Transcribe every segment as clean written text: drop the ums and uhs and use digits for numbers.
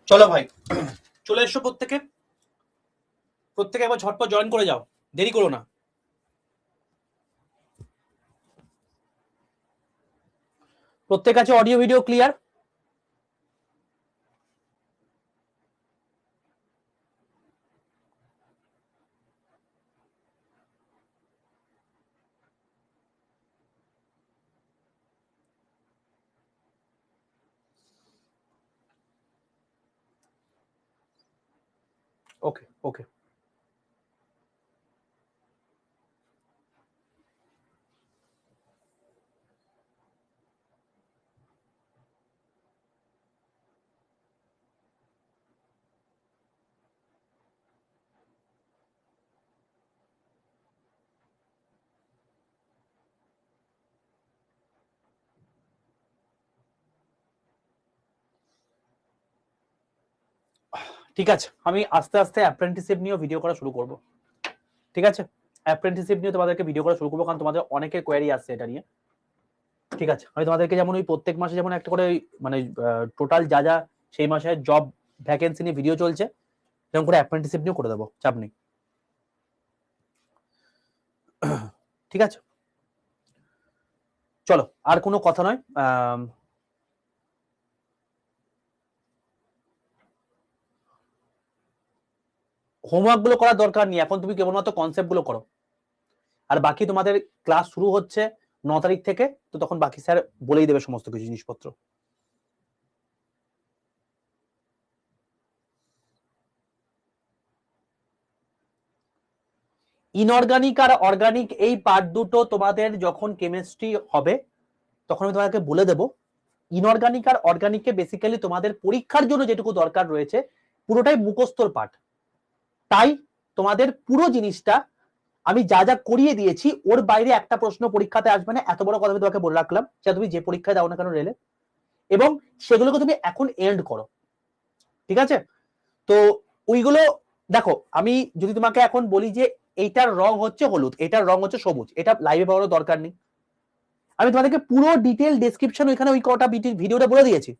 চলো ভাই, চলে এসো প্রত্যেকে একবার ঝটপট জয়েন করে যাও, দেরি করো না। প্রত্যেক আছে অডিও ভিডিও ক্লিয়ার? ওকে ওকে, ঠিক আছে। আমি আস্তে আস্তে অ্যাপ্রেন্টিসশিপ নিয়ে ভিডিও করা শুরু করব। ঠিক আছে, অ্যাপ্রেন্টিসশিপ নিয়ে তোমাদেরকে ভিডিও করা শুরু করবো, কারণ তোমাদের অনেকের কোয়ারি আসছে এটা নিয়ে। ঠিক আছে, আমি তোমাদেরকে যেমন ওই প্রত্যেক মাসে যেমন একটা করে মানে টোটাল যা যা সেই মাসে জব ভ্যাকেন্সি নিয়ে ভিডিও চলছে, যেমন করে অ্যাপ্রেন্টিসশিপ নিয়েও করে দেবো, চাপ নেই। ঠিক আছে, চলো আর কোনো কথা নয়। হোমওয়ার্ক গুলো করার দরকার নেই, এখন তুমি কেবলমাত্র কনসেপ্ট গুলো করো। আর বাকি তোমাদের ক্লাস শুরু হচ্ছে 9 তারিখ থেকে, তো তখন বাকি স্যার বলেই দেবে সমস্ত কিছু জিনিসপত্র। ইনঅর্গানিক আর অর্গানিক এই পার্ট দুটো তোমাদের যখন কেমিস্ট্রি হবে তখন আমি তোমাকে বলে দেব। ইনঅর্গানিক আর অর্গানিককে বেসিক্যালি তোমাদের পরীক্ষার জন্য যেটুকু দরকার রয়েছে পুরোটাই মুখস্থর পাঠ। তাই তোমাদের পুরো জিনিসটা আমি যা যা করিয়ে দিয়েছি ওর বাইরে একটা প্রশ্ন পরীক্ষাতে আসবে না, এত বড় কথা আমি তোমাকে বলে রাখলাম। সেটা তুমি যে পরীক্ষায় দাও না কেন রেলে, এবং সেগুলোকে তুমি এখন এন্ড করো। ঠিক আছে, তো ওইগুলো দেখো, আমি যদি তোমাকে এখন বলি যে এইটার রং হচ্ছে হলুদ, এটার রং হচ্ছে সবুজ, এটা লাইভে পাওয়ার দরকার নেই। আমি তোমাদেরকে পুরো ডিটেল ডেসক্রিপশন ওইখানে ওই কটা ভিডিওটা বলে দিয়েছি।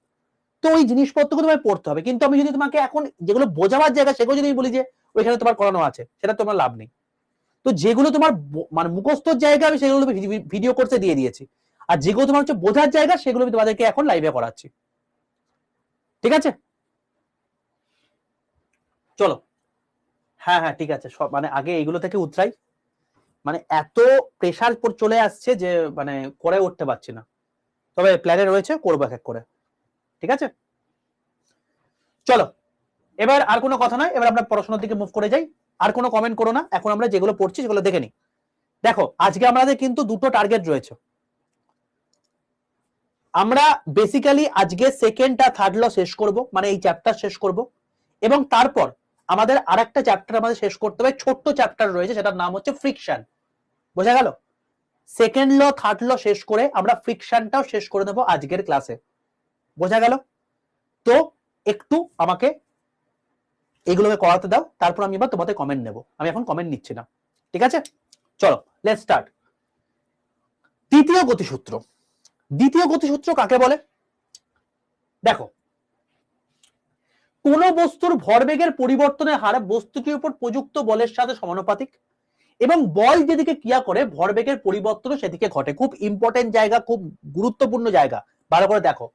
তো ওই জিনিসপত্রগুলো তোমায় পড়তে হবে, কিন্তু আমি যদি তোমাকে এখন যেগুলো বোঝাবার জায়গা সেগুলো যদি বলি যে ওইখানে তোমার করানো আছে, সেটা তোমার লাভ নেই। তো যেগুলো তোমার মানে মুখস্থর জায়গা আমি সেগুলো ভিডিও কোর্সে দিয়ে দিয়েছি, আর যেগুলো তোমার হচ্ছে বোঝার জায়গা সেগুলো আমি তোমাদেরকে এখন লাইভে করাচ্ছি। ঠিক আছে, চলো। হ্যাঁ হ্যাঁ ঠিক আছে, সব মানে আগে এইগুলো থেকে উতরাই। মানে এত প্রেশার চলে আসছে যে মানে করে উঠতে পারছি না, তবে প্ল্যানে রয়েছে, করবো এক এক করে। ঠিক আছে, চলো এবার আর কোনো কথা নয়, এবার আমরা পড়াশোনার দিকে মুভ করে যাই। আর কোনো কমেন্ট করো না, এখন আমরা যেগুলো পড়ছি সেগুলো দেখে নিই। দেখো আজকে আমাদের কিন্তু দুটো টার্গেট রয়েছে। আমরা বেসিক্যালি আজকে সেকেন্ড আর থার্ড ল শেষ করব, মানে এই চ্যাপ্টার শেষ করব, এবং তারপর আমাদের আরেকটা চ্যাপ্টার আমাদের শেষ করতে হবে, ছোট্ট চ্যাপ্টার রয়েছে, সেটার নাম হচ্ছে ফ্রিকশন। বোঝা গেল? সেকেন্ড ল থার্ড ল শেষ করে আমরা ফ্রিকশনটাও শেষ করে দেবো আজকের ক্লাসে। বোঝা গেল? তো একটু আমাকে এগুলোকে করাতে দাও, তারপর আমি এবার তোমাদের কমেন্ট নেব। আমি এখন কমেন্ট নিচ্ছি না। ঠিক আছে, চলো লেটস স্টার্ট। দ্বিতীয় গতিসূত্র। দ্বিতীয় গতিসূত্র কাকে বলে? দেখো, কোন বস্তুর ভরবেগের পরিবর্তনের হার বস্তুটির উপর প্রযুক্ত বলের সাথে সমানুপাতিক, এবং বল যেদিকে ক্রিয়া করে ভরবেগের পরিবর্তন সেদিকে ঘটে। খুব ইম্পর্টেন্ট জায়গা, খুব গুরুত্বপূর্ণ জায়গা, ভালো করে দেখো।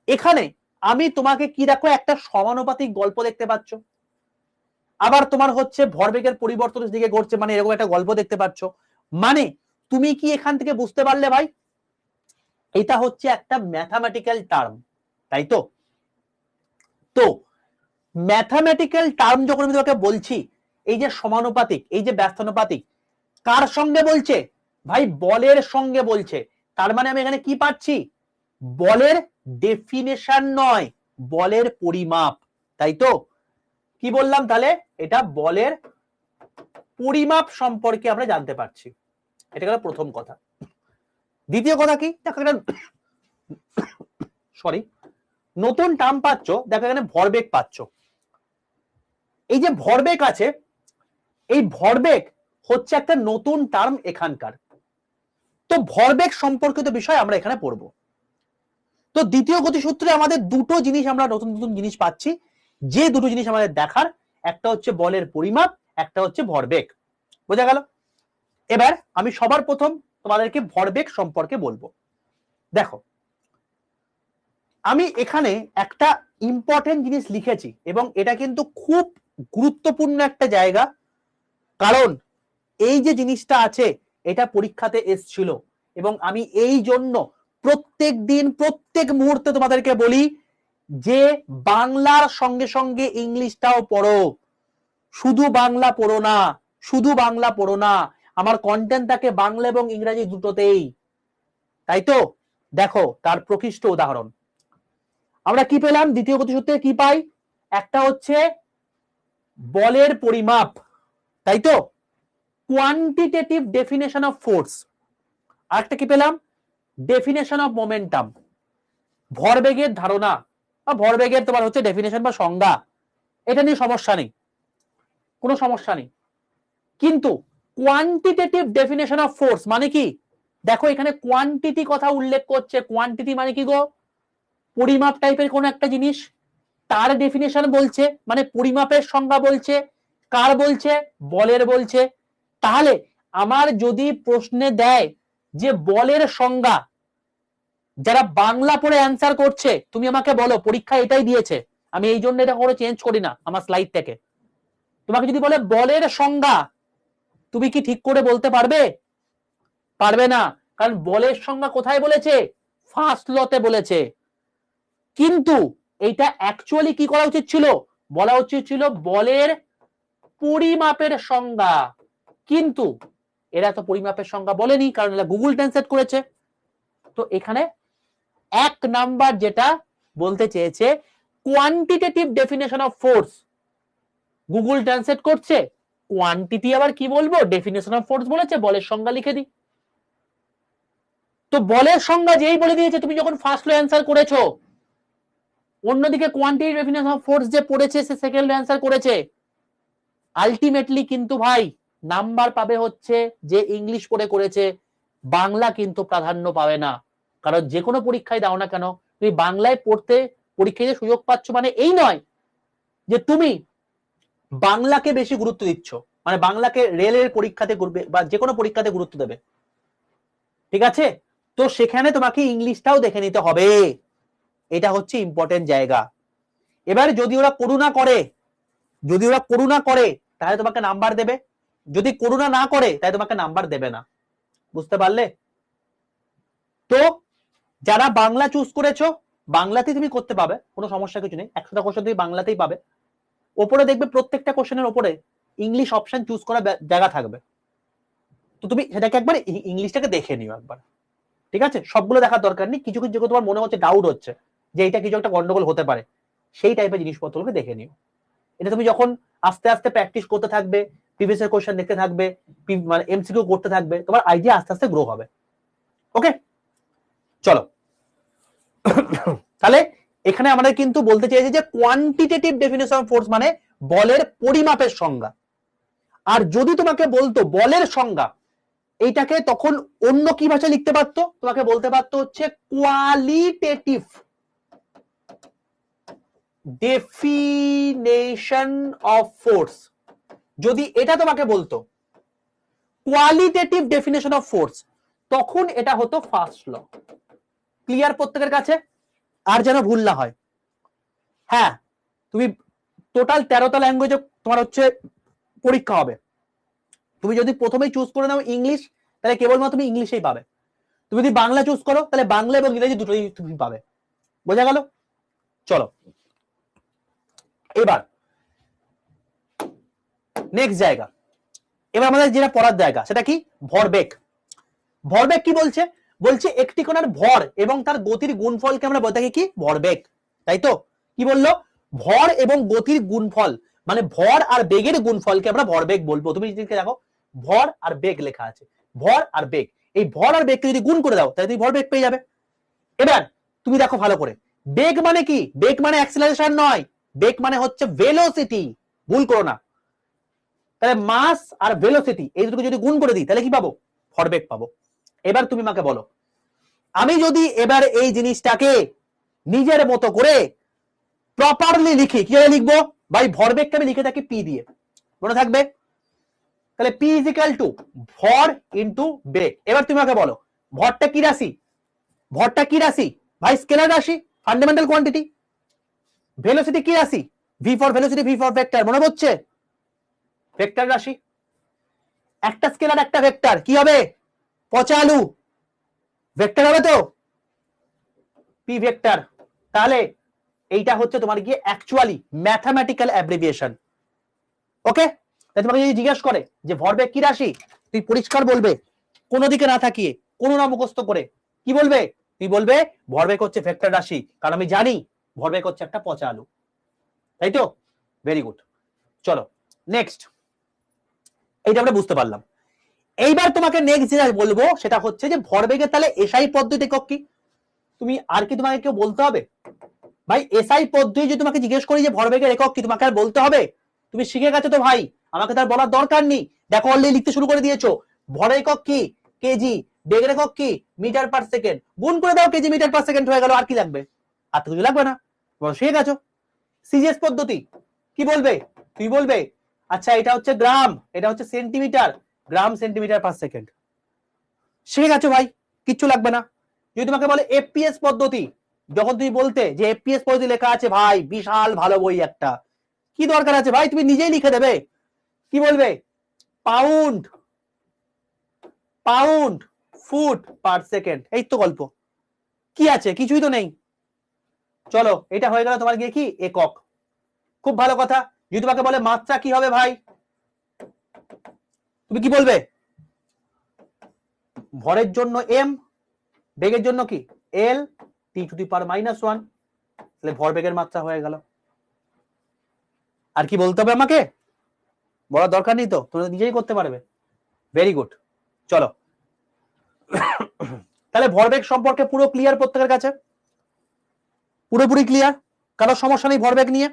এখানে আমি তোমাকে কি দেখো, একটা সমানুপাতিক গল্প দেখতে পাচ্ছ, আবার তোমার হচ্ছে ভরবেগের পরিবর্তনের দিকে ঘটছে, মানে এরকম একটা গল্প দেখতে পাচ্ছ। মানে তুমি কি এখান থেকে বুঝতে পারলে ভাই, এটা হচ্ছে একটা ম্যাথামেটিক্যাল টার্ম, তাই তো? তো ম্যাথামেটিক্যাল টার্ম যখন আমি তোমাকে বলছি, এই যে সমানুপাতিক, এই যে ব্যস্তানুপাতিক, কার সঙ্গে বলছে ভাই? বলের সঙ্গে বলছে। তার মানে আমি এখানে কি পাচ্ছি? বলের ডেফিনেশন নয়, বলের পরিমাপ, তাই তো? কি বললাম তাহলে? এটা বলের পরিমাপ সম্পর্কে আমরা জানতে পারছি। এটা গেল প্রথম কথা। দ্বিতীয় কথা কি, দেখো এখানে সরি নতুন টার্ম পাচ্ছ, দেখো এখানে ভরবেগ পাচ্ছ। এই যে ভরবেগ আছে, এই ভরবেগ হচ্ছে একটা নতুন টার্ম এখানকার। তো ভরবেগ সম্পর্কিত বিষয় আমরা এখানে পড়বো। তো দ্বিতীয় গতিসূত্রে আমাদের দুটো জিনিস, আমরা নতুন নতুন জিনিস পাচ্ছি। যে দুটো জিনিস আমাদের দেখার, একটা হচ্ছে বলের পরিমাপ, একটা হচ্ছে ভরবেগ। বোঝা গেল? এবার আমি সবার প্রথম তোমাদেরকে ভরবেগ সম্পর্কে বলবো। দেখো, আমি এখানে একটা ইম্পর্টেন্ট জিনিস লিখেছি এবং এটা কিন্তু খুব গুরুত্বপূর্ণ একটা জায়গা, কারণ এই যে জিনিসটা আছে এটা পরীক্ষাতে এসছিল এবং আমি এই জন্য প্রত্যেক দিন প্রত্যেক মুহূর্তে তোমাদেরকে বলি যে বাংলার সঙ্গে সঙ্গে ইংলিশটাও পড়ো, শুধু বাংলা পড়ো না, শুধু বাংলা পড়ো না, আমার কন্টেন্ট থাকে বাংলা এবং ইংরেজি দুটোতেই। তাই তো দেখো তার প্রকৃষ্ট উদাহরণ আমরা কি পেলাম, দ্বিতীয় গতিসূত্রে কি পাই, একটা হচ্ছে বলের পরিমাপ, তাই তো, কোয়ান্টিটেটিভ ডেফিনেশন অফ ফোর্স। আরেকটা কি পেলাম, ডেফিনেশন অফ মোমেন্টাম, ভরবেগের ধারণা বা ভরবেগের তোমার হচ্ছে ডেফিনেশন বা সংজ্ঞা। এটা নিয়ে সমস্যা নেই, কোনো সমস্যা নেই। কিন্তু কোয়ান্টিটেটিভ ডেফিনেশন অফ ফোর্স মানে কি, দেখো এখানে কোয়ান্টিটি কথা উল্লেখ করছে। কোয়ান্টিটি মানে কি গো, পরিমাপ টাইপের কোন একটা জিনিস, তার ডেফিনেশন বলছে, মানে পরিমাপের সংজ্ঞা বলছে। কার বলছে, বলের বলছে। তাহলে আমার যদি প্রশ্নে দেয় যে বলের সংজ্ঞা, যারা বাংলা পড়ে অ্যান্সার করছে তুমি আমাকে বলো পরীক্ষা এটাই দিয়েছে, আমি এই জন্য এটা করে চেঞ্জ করি না আমার স্লাইড থেকে। তোমাকে যদি বলে বলের সংজ্ঞা, তুমি কি ঠিক করে বলতে পারবে? পারবে না, কারণ বলের সংজ্ঞা কোথায় বলেছে, ফার্স্ট লতে বলেছে। কিন্তু এইটা অ্যাকচুয়ালি কি করা উচিত ছিল, বলা উচিত ছিল বলের পরিমাপের সংজ্ঞা। কিন্তু এরা তো পরিমাপের সংজ্ঞা বলেনি, কারণ এরা গুগল ট্রান্সলেট করেছে। তো এখানে এক নাম্বার যেটা বলতে চেয়েছে quantitative definition of force, Google translate করছে কোয়ান্টিটি, আবার কি বলবো, ডেফিনেশন অফ ফোর্স বলেছে, বলের সংজ্ঞা লিখে দিই। তো বলের সংজ্ঞা যেই বলে দিয়েছে তুমি যখন ফার্স্ট লো অ্যান্সার করেছো, অন্যদিকে কোয়ান্টিটি ডেফিনেশন অফ ফোর্স যে পড়েছে সে সেকেন্ড লো অ্যান্সার করেছে, আলটিমেটলি কিন্তু ভাই নাম্বার পাবে হচ্ছে যে ইংলিশ পড়ে করেছে, বাংলা কিন্তু প্রাধান্য পাবে না। কারণ যে কোনো পরীক্ষায় দাও না কেন, তুমি বাংলায় পড়তে পরীক্ষায় সুযোগ পাচ্ছ মানে এই নয় যে তুমি বাংলাকে বেশি গুরুত্ব দিচ্ছ, মানে বাংলাকে রেলের পরীক্ষাতে করবে বা যে কোনো পরীক্ষাতে গুরুত্ব দেবে, ঠিক আছে? তো সেখানে তোমাকে ইংলিশটাও দেখে নিতে হবে, এটা হচ্ছে ইম্পর্টেন্ট জায়গা। এবার যদি ওরা করুণা করে, যদি ওরা করুণা করে তাহলে তোমাকে নাম্বার দেবে, যদি করুণা না করে তাহলে তোমাকে নাম্বার দেবে না। বুঝতে পারলে? তো যারা বাংলা চুজ করেছো বাংলাতেই তুমি করতে পাবে, কোনো সমস্যা কিছু নেই, 100টা কোশ্চেন তুমি বাংলাতেই পাবে। ওপরে দেখবে প্রত্যেকটা কোশ্চেনের ওপরে ইংলিশ অপশন চুজ করা জায়গা থাকবে, তো তুমি সেটাকে একবার ইংলিশটাকে দেখে নিও একবার, ঠিক আছে? সবগুলো দেখার দরকার নেই, কিছু কিছু তোমার মনে হচ্ছে ডাউট হচ্ছে যে এটা কিছু একটা গন্ডগোল হতে পারে, সেই টাইপের জিনিসপত্রগুলোকে দেখে নিও। এটা তুমি যখন আস্তে আস্তে প্র্যাকটিস করতে থাকবে, প্রিভিয়াস ইয়ার কোশ্চেন দেখতে থাকবে, মানে এমসিকিউ করতে থাকবে, তোমার আইডিয়া আস্তে আস্তে গ্রো হবে। ওকে, চলো তাহলে এখানে আমাদের কিন্তু বলতে চেয়েছে যে কোয়ান্টিটেটিভ ডেফিনেশন অফ ফোর্স মানে বলের পরিমাপের সংজ্ঞা। আর যদি তোমাকে বলতো বলের সংজ্ঞা, এইটাকে তখন অন্য কি ভাষা লিখতে পারতো, তোমাকে বলতে পারতো হচ্ছে কোয়ালিটেটিভ ডেফিনেশন অফ ফোর্স। যদি এটা তোমাকে বলতো কোয়ালিটেটিভ ডেফিনেশন অফ ফোর্স, তখন এটা হতো ফার্স্ট ল। ক্লিয়ার প্রত্যেকের কাছে? আর যেন ভুল না হয়। হ্যাঁ, তুমি টোটাল 13টা ল্যাঙ্গুয়েজে তোমার হচ্ছে পরীক্ষা হবে, তুমি যদি প্রথমেই চুজ করে নাও ইংলিশ তাহলে কেবলমাত্র তুমি ইংলিশেই পাবে, তুমি যদি বাংলা চুজ করো তাহলে বাংলা এবং ইংরেজি দুটোই তুমি পাবে। বোঝা গেল? চলো এবার নেক্সট জায়গা, এবার আমাদের যেটা পড়ার জায়গা সেটা কি, ভরবেগ। ভরবেগ কি বলছে, বলছে একটি কণার ভর এবং তার গতির গুণফলকে আমরা বলে থাকি কি, ভরবেগ। তাই তো, কি বললো, ভর এবং গতির গুণফল, মানে ভর আর বেগের গুণফলকে আমরা ভরবেগ বলবো। তুমি যদি দেখো ভর আর বেগ লেখা আছে, ভর আর বেগ, এই ভর আর বেগকে যদি গুণ করে দাও তাহলে তুমি ভরবেগ পেয়ে যাবে। এবার তুমি দেখো ভালো করে, বেগ মানে কি, বেগ মানে অ্যাক্সেলারেশন নয়, বেগ মানে হচ্ছে ভেলোসিটি, ভুল করো না। তাহলে মাস আর ভেলোসিটি এই দুটোকে যদি গুণ করে দিই তাহলে কি পাবো, ভরবেগ পাবো। এবার তুমি আমাকে বলো, আমি যদি এবার এই জিনিসটাকে নিজের মতো করে প্রপারলি লিখি, কিভাবে লিখবো ভাই? ভরবেগকে আমি লিখে থাকি পি দিয়ে, মনে থাকবে? তাহলে পি ইজ ইকুয়াল টু ভর ইন্টু বেগ। এবার তুমি আমাকে বলো ভরটা কি রাশি? ভরটা কি রাশি ভাই? স্কেলার রাশি, ফান্ডামেন্টাল কোয়ান্টিটি। ভেলোসিটি কি রাশি? V for velocity, V for vector, মনে পড়ছে? ভেক্টর রাশি। একটা স্কেলার একটা ভেক্টর কি হবে? পচা আলু, ভেক্টর হবে তো, পি ভেক্টর। তাহলে এইটা হচ্ছে তোমার গিয়ে অ্যাকচুয়ালি ম্যাথামেটিক্যাল অ্যাব্রিভিয়েশন। ওকে, তাই তোমাকে যদি জিজ্ঞেস করে যে ভরবেগ কি রাশি, তুই পরিষ্কার বলবে, কোনো দিকে না তাকিয়ে, কোনো না মুখস্থ করে, কি বলবে? তুই বলবে ভরবেগ হচ্ছে ভেক্টর রাশি, কারণ আমি জানি ভরবেগ হচ্ছে একটা পচা আলু, তাই তো? Very good. চলো নেক্সট, এইটা আমরা বুঝতে পারলাম। এইবার তোমাকে নেক্সট যেটা বলবো সেটা হচ্ছে যে ভরবেগের তাহলে এসআই পদ্ধতি একক কি? তুমি আর কি তোমাকে কেউ বলতে হবে ভাই? এসআই পদ্ধতি যদি তোমাকে জিজ্ঞেস করি যে ভরবেগের একক কি, তোমাকে আর বলতে হবে? তুমি শিখে গেছো তো ভাই, আমাকে তার বলার দরকার নেই। দেখো অলরেডি লিখতে শুরু করে দিয়েছো। ভরের একক কি? কেজি। বেগের একক কি? Metre per second. গুণ করে দাও, কেজি মিটার পার সেকেন্ড হয়ে গেল। আর কি লাগবে? আর তো কিছু লাগবে না, শিখে গেছো। সিজিএস পদ্ধতি কি বলবে? তুই বলবে আচ্ছা এটা হচ্ছে গ্রাম, এটা হচ্ছে সেন্টিমিটার, গ্রাম সেন্টিমিটার পার সেকেন্ড। শিখে গেছো ভাই, কিচ্ছু লাগবে না। যদি তোমাকে বলে এফপিএস পদ্ধতি, যখন তুমি বলতে যে এফপিএস পদ্ধতি লেখা আছে ভাই, বিশাল ভালো বই একটা, কি দরকার আছে ভাই? তুমি নিজেই লিখে দেবে। কি বলবে? Pound, pound foot per second. এই তো গল্প, কি আছে? কিছুই তো নেই। চলো এটা হয়ে গেল তোমার গিয়ে কি একক। খুব ভালো কথা। যদি তোমাকে বলে মাত্রা কি হবে ভাই, তুমি কি বলবে? ভরের জন্য এম, বেগের জন্য কি এল, টি টু দি পাওয়ার -1। তাহলে ভরবেগের মাত্রা হয়ে গেল। আর কি বলতে হবে আমাকে? বলার দরকার নেই তো, তোমরা নিজেই করতে পারবে। Very good. চলো তাহলে ভরবেগ সম্পর্কে পুরো ক্লিয়ার প্রত্যেকের কাছে? পুরোপুরি ক্লিয়ার, কারো সমস্যা নেই ভরবেগ নিয়ে?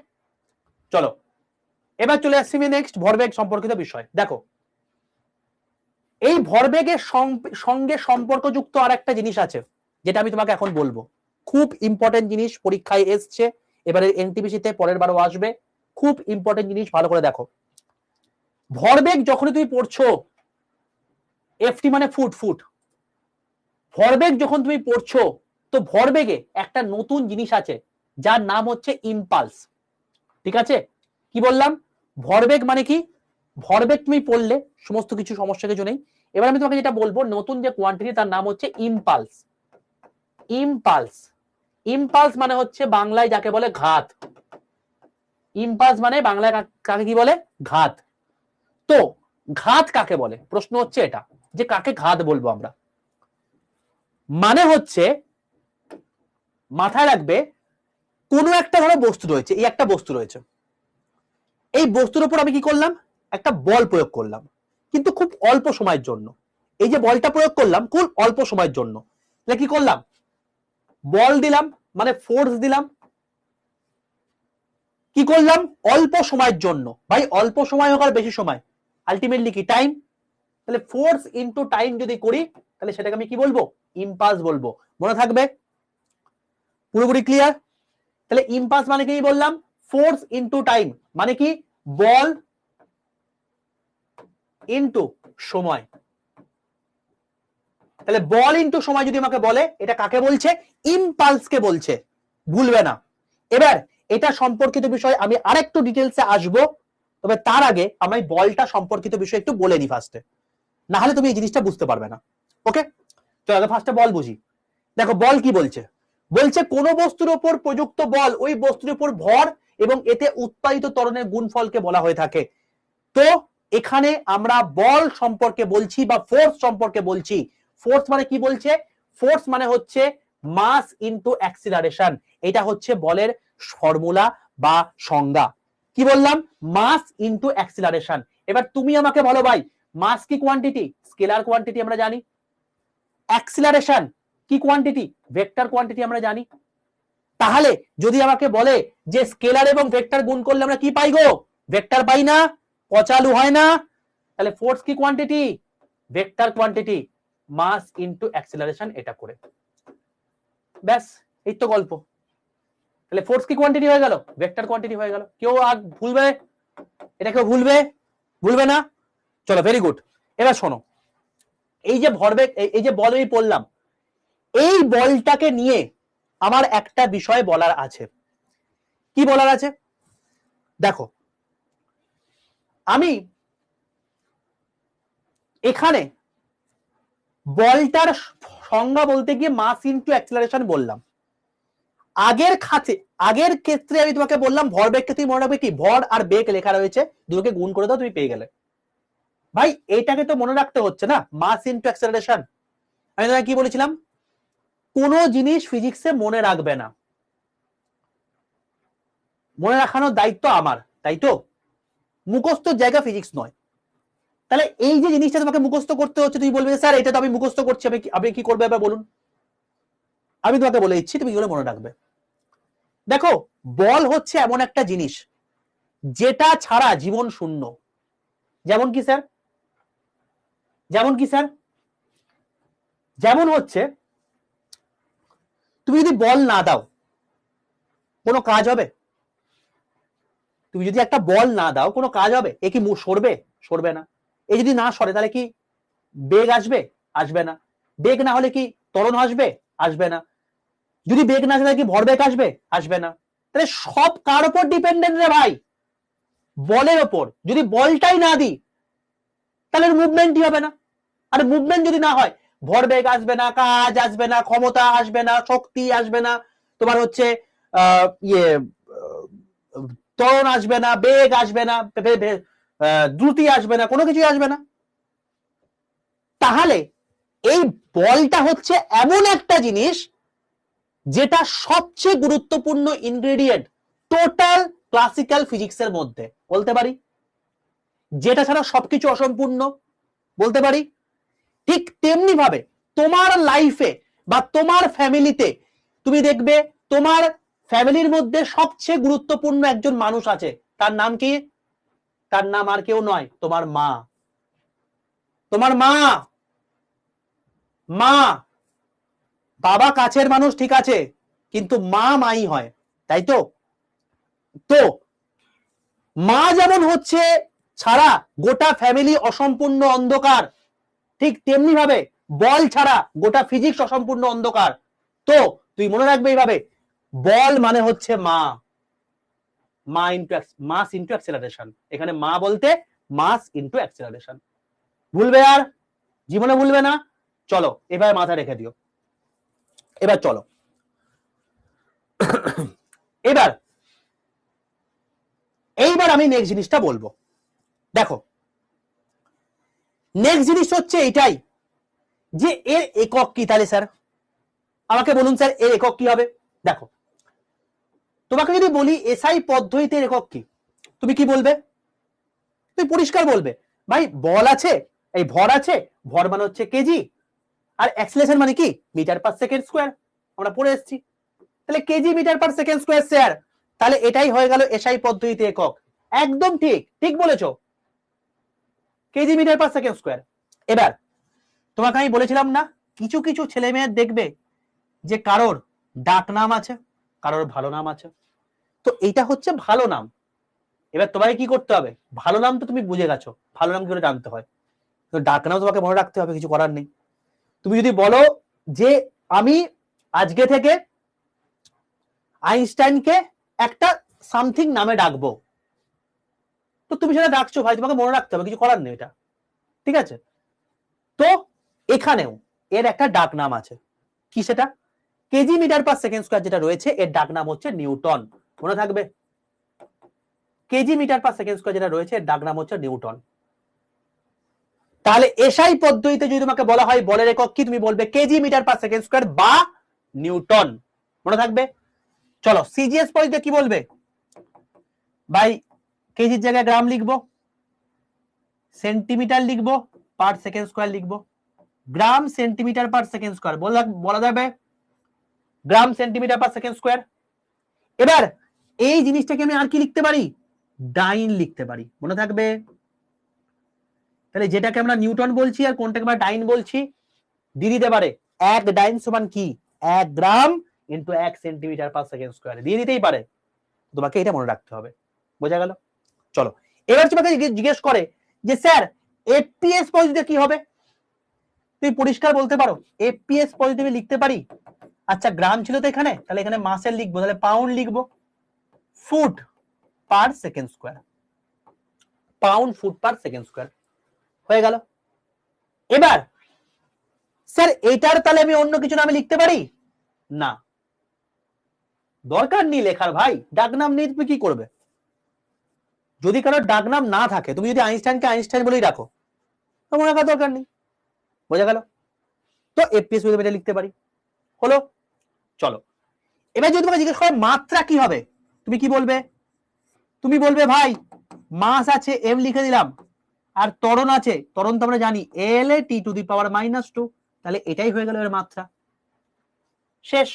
চলো এবার চলে আসছি নেক্সট ভরবেগ সম্পর্কিত বিষয়। দেখো এই ভরবেগের সঙ্গে সম্পর্কযুক্ত আর একটা জিনিস আছে, যেটা আমি তোমাকে এখন বলবো। খুব ইম্পর্টেন্ট জিনিস, পরীক্ষায় এসছে, এবারে এনটিপিসিতে পরের বারও আসবে। খুব ইম্পর্টেন্ট জিনিস, ভালো করে দেখো। ভরবেগ যখনই তুমি পড়ছো, এফটি মানে ফুট, ফুট। ভরবেগ যখন তুমি পড়ছো, তো ভরবেগে একটা নতুন জিনিস আছে যার নাম হচ্ছে ইম্পালস। ঠিক আছে? কি বললাম? ভরবেগ মানে কি? ভরবেগ তুমি পড়লে সমস্ত কিছু, সমস্যা কিছু নেই। এবার আমি তোমাকে যেটা বলবো, নতুন যে কোয়ান্টিটি তার নাম হচ্ছে ইম্পালস। ইম্পালস, ইম্পালস মানে হচ্ছে বাংলায় যাকে বলে ঘাত। ইম্পালস মানে বাংলায় কাকে কি বলে? ঘাত। তো ঘাত কাকে বলে? প্রশ্ন হচ্ছে এটা, যে কাকে ঘাত বলবো আমরা। মানে হচ্ছে মাথায় রাখবে, কোনো একটা ধরো বস্তু রয়েছে, এই একটা বস্তু রয়েছে, এই বস্তুর উপর আমি কি করলাম? একটা বল প্রয়োগ করলাম, কিন্তু খুব অল্প সময়ের জন্য। এই যে বলটা প্রয়োগ করলাম খুব অল্প সময়ের জন্য, তাহলে কি করলাম? বল দিলাম, মানে ফোর্স দিলাম। কি করলাম? অল্প সময়ের জন্য। ভাই অল্প সময় হোক আর বেশি সময়, আলটিমেটলি কি টাইম। তাহলে ফোর্স ইনটু টাইম যদি করি, তাহলে সেটাকে আমি কি বলবো? ইম্পালস বলবো। মনে থাকবে? পুরোপুরি ক্লিয়ার? তাহলে ইম্পালস মানে কি বললাম? ফোর্স ইনটু টাইম, মানে কি? বল ইনটু সময়। তাহলে বল ইনটু সময় যদি আমাকে বলে, এটা কাকে বলছে? ইম্পালসকে বলছে, ভুলবে না। এবার এটা সম্পর্কিত বিষয় আমি আরেকটু ডিটেলসে আসবো, তবে তার আগে আমি বলটা সম্পর্কিত বিষয় একটু বলে নিই ফার্স্টে, না হলে তুমি এই জিনিসটা বুঝতে পারবে না। ওকে, তো আগে ফার্স্টে বল বুঝি। দেখো বল কি বলছে? বলছে কোন বস্তুর উপর প্রযুক্ত বল ওই বস্তুর উপর ভর এবং এতে উৎপাদিত ত্বরণের গুণফলকে বলা হয়ে থাকে। তো এখানে আমরা বল সম্পর্কে বলছি বা ফোর্স সম্পর্কে বলছি। ফোর্স মানে কি বলছে? ফোর্স মানে হচ্ছে মাস ইনটু অ্যাক্সিলারেশন। এটা হচ্ছে বলের ফর্মুলা বা সংজ্ঞা। কি বললাম? Mass into acceleration. এবার তুমি আমাকে বলো ভাই, মাস কি কোয়ান্টিটি? স্কেলার কোয়ান্টিটি আমরা জানি। অ্যাক্সিলারেশন কি কোয়ান্টিটি? ভেক্টর কোয়ান্টিটি আমরা জানি। তাহলে যদি আমাকে বলে যে স্কেলার এবং ভেক্টর গুণ করলে আমরা কি পাই গো? ভেক্টর পাই না? পচালু হয় না? তাহলে ফোর্স কি quantity? Vector quantity, mass into acceleration, এটা করে ব্যাস, এই তো গল্প। তাহলে ফোর্স কি কোয়ান্টিটি হয়ে গেল? ভেক্টর কোয়ান্টিটি হয়ে গেল। কেউ আর ভুলবে? এটা কেউ ভুলবে? ভুলবে না? চলো, ভেরি গুড। এবার শোনো, এই যে ভরবেগ, এই যে বল আমি পড়লাম, এই বলটাকে নিয়ে আমার একটা বিষয় বলার আছে। কি বলার আছে? দেখো, আমি এখানে বলটার সংজ্ঞা বলতে গিয়ে মাস ইনটু অ্যাক্সেলারেশন বললাম। আগের ক্ষেত্রে আমি তোমাকে বললাম ভরবেগকে তুমি মনে রাখবে কি, ভর আর বেগ লেখা রয়েছে, দুটোকে গুণ করে দাও, তুমি পেয়ে গেলে। ভাই এটাকে তো মনে রাখতে হচ্ছে না, মাস ইনটু অ্যাক্সেলারেশন। আমি তোমাকে কি বলেছিলাম? কোন জিনিস ফিজিক্সে মনে রাখবে না, মনে রাখানোর দায়িত্ব আমার, তাই তো? মুখস্থ জায়গা ফিজিক্স নয়। তাহলে এই যে জিনিসটা তোমাকে মুখস্থ করতে হচ্ছে, তুমি বলবে স্যার এটা তো আমি মুখস্থ করছি, আমি কি করবে এবার বলুন? আমি তোমাকে বলে দিচ্ছি, তুমি এগুলো মনে রাখবে। দেখো, বল হচ্ছে এমন একটা জিনিস যেটা ছাড়া জীবন শূন্য। যেমন কি স্যার? যেমন কি স্যার? যেমন হচ্ছে, তুমি যদি বল না দাও কোনো কাজ হবে? তুমি যদি একটা বল না দাও কোনো কাজ হবে? এ কি সরবে? সরবে না। এ যদি না সরে তাহলে কি বেগ আসবে? আসবে না। বেগ না হলে কি ত্বরণ আসবে? আসবে না। যদি বেগ না আসে তাহলে কি ভরবেগ আসবে? আসবে না। তাহলে সব কার উপর ডিপেন্ডেন্ট রে ভাই? বলের ওপর। যদি বলটাই না দিই তাহলে মুভমেন্টই হবে না। আর মুভমেন্ট যদি না হয়, ভরবেগ আসবে না, কাজ আসবে না, ক্ষমতা আসবে না, শক্তি আসবে না, তোমার হচ্ছে ত্বরণ আসবে না, বেগ আসবে না, দ্রুতি আসবে না, কোনো কিছুই আসবে না। তাহলে এই বলটা হচ্ছে এমন একটা জিনিস যেটা সবচেয়ে গুরুত্বপূর্ণ ইনগ্রেডিয়েন্ট টোটাল ক্লাসিক্যাল ফিজিক্সের মধ্যে, বলতে পারি। যেটা ছাড়া সবকিছু অসম্পূর্ণ, বলতে পারি। ঠিক তেমনি ভাবে তোমার লাইফে বা তোমার ফ্যামিলিতে তুমি দেখবে তোমার ফ্যামিলির মধ্যে সবচেয়ে গুরুত্বপূর্ণ একজন মানুষ আছে। তার নাম কি? তার নাম আর কেউ নয়, তোমার মা। তোমার মা। মা। বাবা কাছের মানুষ ঠিক আছে, কিন্তু মা মাই হয়, তাই তো? তো মা যেমন হচ্ছে ছাড়া গোটা ফ্যামিলি অসম্পূর্ণ অন্ধকার, ঠিক তেমনি ভাবে বল ছাড়া গোটা ফিজিক্স অসম্পূর্ণ অন্ধকার। তো তুই মনে রাখবে এইভাবে, বল মানে হচ্ছে মা। Mass into acceleration. এখানে মা বলতে মাস ইনটু অ্যাক্সেলারেশন। ভুলবে আর? জীবনে ভুলবে না। চলো এবার মাথা রেখে দিও। এবার চলো, এইবার আমি নেক্সট জিনিসটা বলবো। দেখো, নেক্সট জিনিস হচ্ছে এটাই যে এর একক কি। তাহলে স্যার আমাকে বলুন স্যার, এর একক কি হবে? দেখো, তোমাকে যদি বলি এসআই পদ্ধতিতে একক কি, তুমি কি বলবে? তুমি পরিষ্কার বলবে ভাই বল আছে, এই ভর আছে, ভর মানে হচ্ছে কেজি, আর অ্যাক্সিলারেশন মানে কি মিটার পার সেকেন্ড স্কয়ার, আমরা পড়ে এসেছি। তাহলে KG metre per second square sir, তাহলে এটাই হয়ে গেল এসআই পদ্ধতিতে একক। একদম ঠিক, ঠিক বলেছো, KG metre per second square. এবার তোমাকে আমি বলেছিলাম না, কিছু কিছু ছেলে মেয়ের দেখবে যে কারোর ডাক নাম আছে, কারোর ভালো নাম আছে। তো এইটা হচ্ছে ভালো নাম। এবার তোমাকে কি করতে হবে? ভালো নাম তো তুমি বুঝে গেছো, ভালো নাম কি করে জানতে হয়, তো ডাক নাম তোমাকে মনে রাখতে হবে, কিছু করার নেই। তুমি যদি বলো যে আমি আজকে থেকে আইনস্টাইনকে একটা সামথিং নামে ডাকবো, তো তুমি সেটা ডাকছো ভাই, তোমাকে মনে রাখতে হবে, কিছু করার নেই এটা, ঠিক আছে? তো এখানেও এর একটা ডাক নাম আছে, কি সেটা? KG metre per second square যেটা রয়েছে এর ডাক নাম হচ্ছে নিউটন, মনে থাকবে। KG metre per second square যেটা রয়েছে এর ডাক নাম হচ্ছে নিউটন। তাহলে এসআই পদ্ধতিতে যদি তোমাকে বলা হয় বলের একক কি, তুমি বলবে KG metre per second square বা নিউটন, মনে থাকবে। চলো সিজিএস পদ্ধতিতে কি বলবে? ভাই কেজির জায়গায় গ্রাম লিখবো, সেন্টিমিটার লিখবো, পার সেকেন্ড স্কয়ার লিখবো। গ্রাম সেন্টিমিটার পার সেকেন্ড স্কয়ার বলা যাবে, গ্রাম সেন্টিমিটার পার সেকেন্ড স্কয়ার। এবার এই জিনিসটাকে আমি আর কি লিখতে পারি? ডাইন লিখতে পারি, মনে থাকবে। তাহলে যেটাকে আমরা নিউটন বলছি আর কোনটাকে আমরা ডাইন বলছি, দিয়ে দিতে পারে। এক ডাইন সমান কি? 1 gram into 1 centimetre per second square দিয়ে দিতেই পারে, তোমাকে এটা মনে রাখতে হবে। বোঝা গেল? চলো এবার তোমাকে জিজ্ঞেস করে যে স্যার এফপিএস পজিটিভ কি হবে, তুমি পরিষ্কার বলতে পারো এফপিএস পজিটিভে লিখতে পারি। আচ্ছা গ্রাম ছিল তো এখানে, তাহলে এখানে মাসের লিখবো, তাহলে পাউন্ড লিখবো, foot per second square, pound foot per second square হয়ে গেল। এবার স্যার এটার তাহলে আমি অন্য কিছু নামে লিখতে পারি না, দরকার নেই লেখার ভাই, ডাকনাম নিয়ে তুমি কি করবে? যদি কারোর ডাকনাম না থাকে, তুমি যদি আইনস্টাইনকে আইনস্টাইন বলেই রাখো, তো মনে রাখার দরকার নেই। বোঝা গেল? তো এফপিএস এটা লিখতে পারি, হলো। চলো এবার যদি তোমাকে জিজ্ঞেস করে মাত্রা কি হবে, তুমি কি বলবে? তুমি বলবে ভাই মাস আছে এম লিখে দিলাম, আর ত্বরণ আছে, ত্বরণ তো আমরা জানি এল এ টি টু দি পাওয়ার -2, তাহলে এটাই হয়ে গেল এর মাত্রা, শেষ।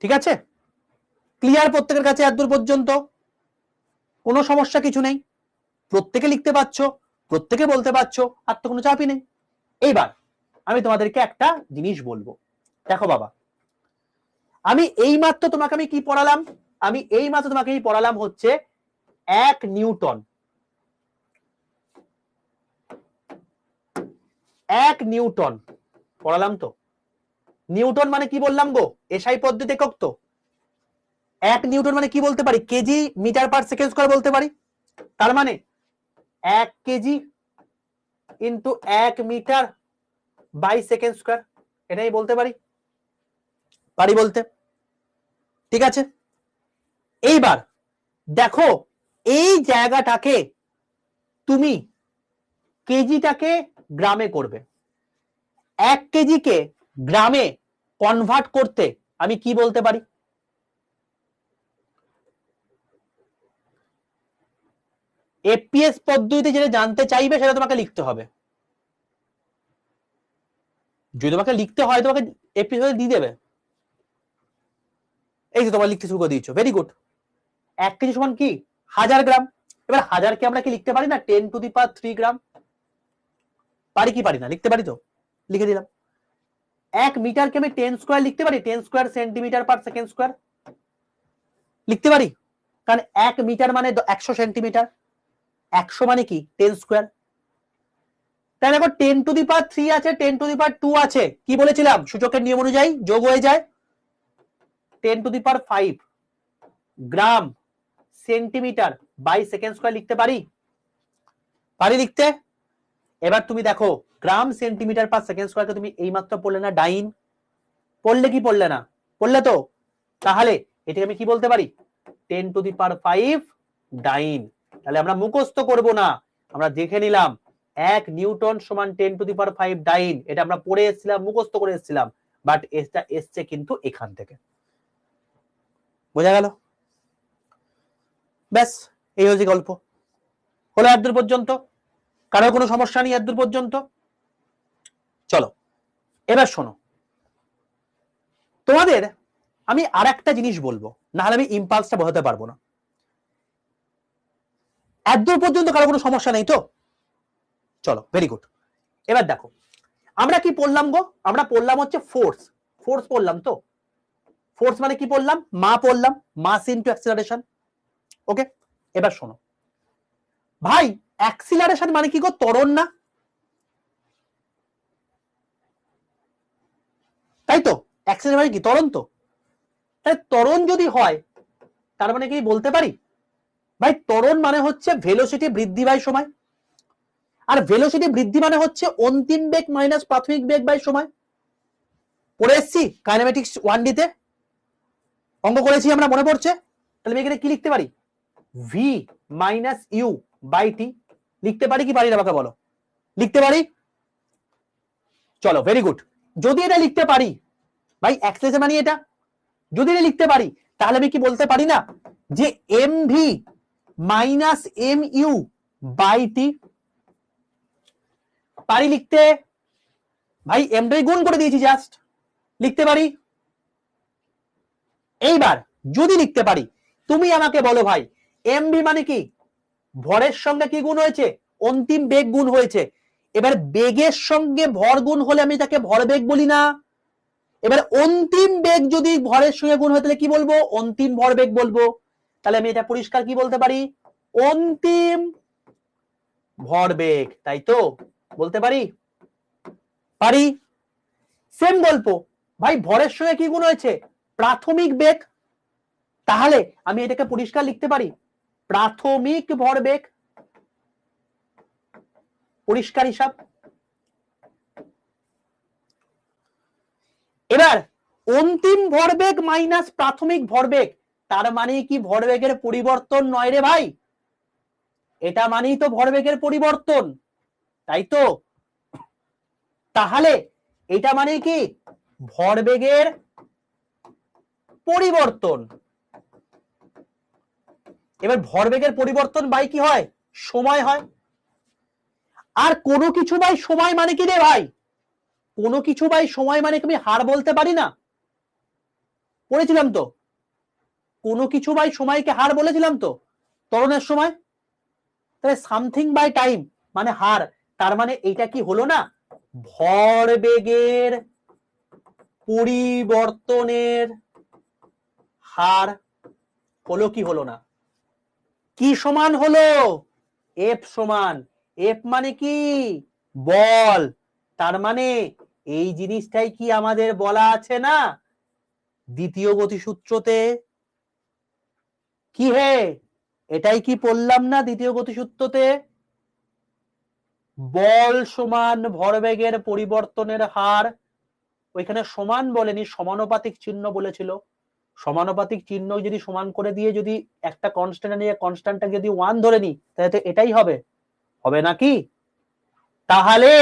ঠিক আছে, ক্লিয়ার প্রত্যেকের কাছে এত দূর পর্যন্ত? কোনো সমস্যা কিছু নেই, প্রত্যেকে লিখতে পারছো, প্রত্যেকে বলতে পারছো, আর তো কোনো চাপই নেই। এইবার আমি তোমাদেরকে একটা জিনিস বলবো, দেখো বাবা, আমি এইমাত্র তোমাকে আমি কি পড়ালাম? আমি এইমাত্র তোমাকে পড়ালাম হচ্ছে 1 নিউটন, 1 নিউটন পড়ালাম তো। নিউটন মানে কি বললাম গো? এসআই পদ্ধতি একক তো। 1 নিউটন মানে কি বলতে পারি? KG metre per second square বলতে পারি। তার মানে 1 KG into 1 metre by second square, এটাই বলতে পারি, পারি বলতে। ঠিক আছে, এইবার দেখো এই জায়গাটাকে তুমি কেজিটাকে গ্রামে করবে, 1 কেজিকে গ্রামে কনভার্ট করতে আমি কি বলতে পারি? এফপিএস পদ্ধতিতে যেটা জানতে চাইবে সেটা তোমাকে লিখতে হবে। যদি তোমাকে লিখতে হয় তোমাকে এফপিএস দিয়ে দেবে। এই যে তোমার লিখতে শুরু করে দিয়েছো, ভেরি গুড। 1 কেজি সমান কি 1000 গ্রাম। এবার 1000কে আমরা কি লিখতে পারি না 10 টু দি পাওয়ার 3 গ্রাম? পারি কি পারি না? লিখতে পারি তো, লিখে দিলাম। 1 মিটারকে আমি 10 স্কয়ার লিখতে পারি, 10 square centimetre per second square লিখতে পারি, কারণ 1 মিটার মানে 100 সেন্টিমিটার, 100 মানে কি 10 স্কয়ার। তাহলে দেখো 10 টু দি পাওয়ার 3 আছে, 10 টু দি পাওয়ার 2 আছে, কি বলেছিলাম সূচকের নিয়ম অনুযায়ী যোগ হয়ে যায়, 10 to the power 5 gram centimetre by second square লিখতে পারি, পারি লিখতে। এবার তুমি দেখো গ্রাম সেন্টিমিটার পার সেকেন্ড স্কয়ারকে তুমি এইমাত্র পড়লে না ডাইন, পড়লে কি পড়লে না? পড়লে তো। তাহলে এটাকে আমি কি বলতে পারি? 10 টু দি পাওয়ার 5 ডাইন। তাহলে আমরা মুখস্থ করব না, আমরা দেখে নিলাম 1 নিউটন সমান 10 টু দি পাওয়ার 5 ডাইন, এটা আমরা পড়ে এসেছিলাম, মুখস্থ করে এসেছিলাম, বাট এটা এসছে কিন্তু এখান থেকে। বোঝা গেল? ব্যাস এই হচ্ছে গল্প। হলো এতদূর পর্যন্ত? কারো কোনো সমস্যা নেই এতদূর পর্যন্ত? চলো এবার শোনো, তোমাদের আমি আর একটা জিনিস বলবো, না হলে আমি ইম্পালসটা বোঝাতে পারবো না। এতদূর পর্যন্ত কারো কোনো সমস্যা নেই তো? চলো ভেরি গুড। এবার দেখো আমরা কি পড়লাম গো? আমরা পড়লাম হচ্ছে ফোর্স, ফোর্স পড়লাম তো। ফোর্স মানে কি পড়লাম? মা পড়লাম, মাস ইনটু অ্যাক্সিলারেশন। ওকে, এবার শোনো ভাই, অ্যাক্সিলারেশন মানে কি গো? ত্বরণ না? তাই তো, অ্যাক্সিলারেশন মানে কি? ত্বরণ তো। তাই ত্বরণ যদি হয় তার মানে কি বলতে পারি ভাই ত্বরণ মানে হচ্ছে ভেলোসিটি বৃদ্ধি বাই সময়, আর ভেলোসিটি বৃদ্ধি মানে হচ্ছে অন্তিম বেগ মাইনাস প্রাথমিক বেগ বাই সময়। পড়ে এসছি কাইনেমেটিক্স 1D তে, অঙ্ক করেছি আমরা, মনে পড়ছে? তাহলে আমি এখানে কি লিখতে পারি? ভি মাইনাস ইউ বাই টি লিখতে পারি কি পারি না? আমাকে বলো, লিখতে পারি? চলো ভেরি গুড। যদি এটা লিখতে পারি ভাই, অ্যাক্সিলারেশন মানে এটা, যদি এটা লিখতে পারি তাহলে আমি কি বলতে পারি না যে M V minus M U by T? পারি লিখতে ভাই, এমটাই গুণ করে দিয়েছি জাস্ট, লিখতে পারি। এইবার যদি লিখতে পারি, তুমি আমাকে বলো ভাই এমভি মানে কি? ভরের সঙ্গে কি গুণ হয়েছে? অন্তিম বেগ গুণ হয়েছে। এবার বেগের সঙ্গে ভর গুণ হলে আমি তাকে ভরবেগ বলি না। এবার অন্তিম বেগ যদি ভরের সঙ্গে গুণ হয় তাহলে কি বলবো? অন্তিম ভরবেগ বলবো। তাহলে আমি এটা পরিষ্কার কি বলতে পারি? অন্তিম ভরবেগ, তাই তো বলতে পারি? পারি। সেম গল্প ভাই, ভরের সঙ্গে কি গুণ হয়েছে? প্রাথমিক বেগ। তাহলে আমি এটাকে পরিষ্কার লিখতে পারি প্রাথমিক ভরবেগ। পরিষ্কার হিসাব। এবার অন্তিম ভরবেগ মাইনাস প্রাথমিক ভরবেগ, তার মানে কি ভরবেগের পরিবর্তন নয় রে ভাই? এটা মানেই তো ভরবেগের পরিবর্তন, তাই তো? তাহলে এটা মানে কি ভরবেগের পরিবর্তন। এবার ভরবেগের পরিবর্তন বাই কি হয়? সময় হয়। আর কোনো কিছু বাই সময় মানে কি রে ভাই? কোনো কিছু বাই সময় মানে তুমি হার বলতে পারি না? পড়েছিলাম তো। কোনো কিছু বাই সময়কে হার বলেছিলাম তো ত্বরণের সময়। তাহলে সামথিং বাই টাইম মানে হার, তার মানে এটা কি হলো না ভরবেগের পরিবর্তনের হার? হলো কি হলো না? কি সমান হলো? এফ সমান। এফ মানে কি? বল। তার মানে এই জিনিসটাই কি আমাদের বলা আছে না দ্বিতীয় গতিসূত্রতে? কি হে, এটাই কি পড়লাম না দ্বিতীয় গতিসূত্রতে? বল সমান ভরবেগের পরিবর্তনের হার। ওইখানে সমান বলেনি, সমানুপাতিক চিহ্ন বলেছিল। সমানুপাতিক চিহ্ন যদি সমান করে দিয়ে যদি একটা কনস্ট্যান্ট নিয়ে কনস্ট্যান্টটা যদি 1 ধরে নি তাহলে তো এটাই হবে, হবে নাকি? তাহলে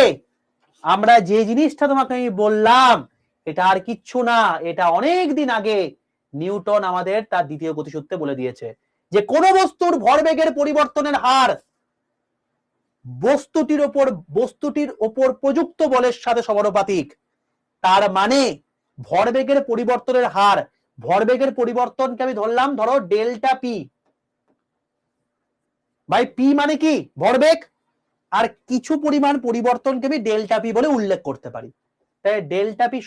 আমরা যে জিনিসটা তোমাকে আমি বললাম এটা আর কিচ্ছু না, এটা অনেক দিন আগে নিউটন আমাদের তার দ্বিতীয় গতিসূত্রে বলে দিয়েছে যে কোন বস্তুর ভরবেগের পরিবর্তনের হার বস্তুটির ওপর প্রযুক্ত বলের সাথে সমানুপাতিক। তার মানে ভরবেগের পরিবর্তনের হার, ভরবেগের পরিবর্তনকে আমি ধরলাম ধরো ডেল্টা পি বাই পি মানে কি ভরবেগ, আর কিছু পরিমাণ পরিবর্তনকে আমি ডেল্টা পি বলে উল্লেখ করতে পারি। তাই ডেল্টা পি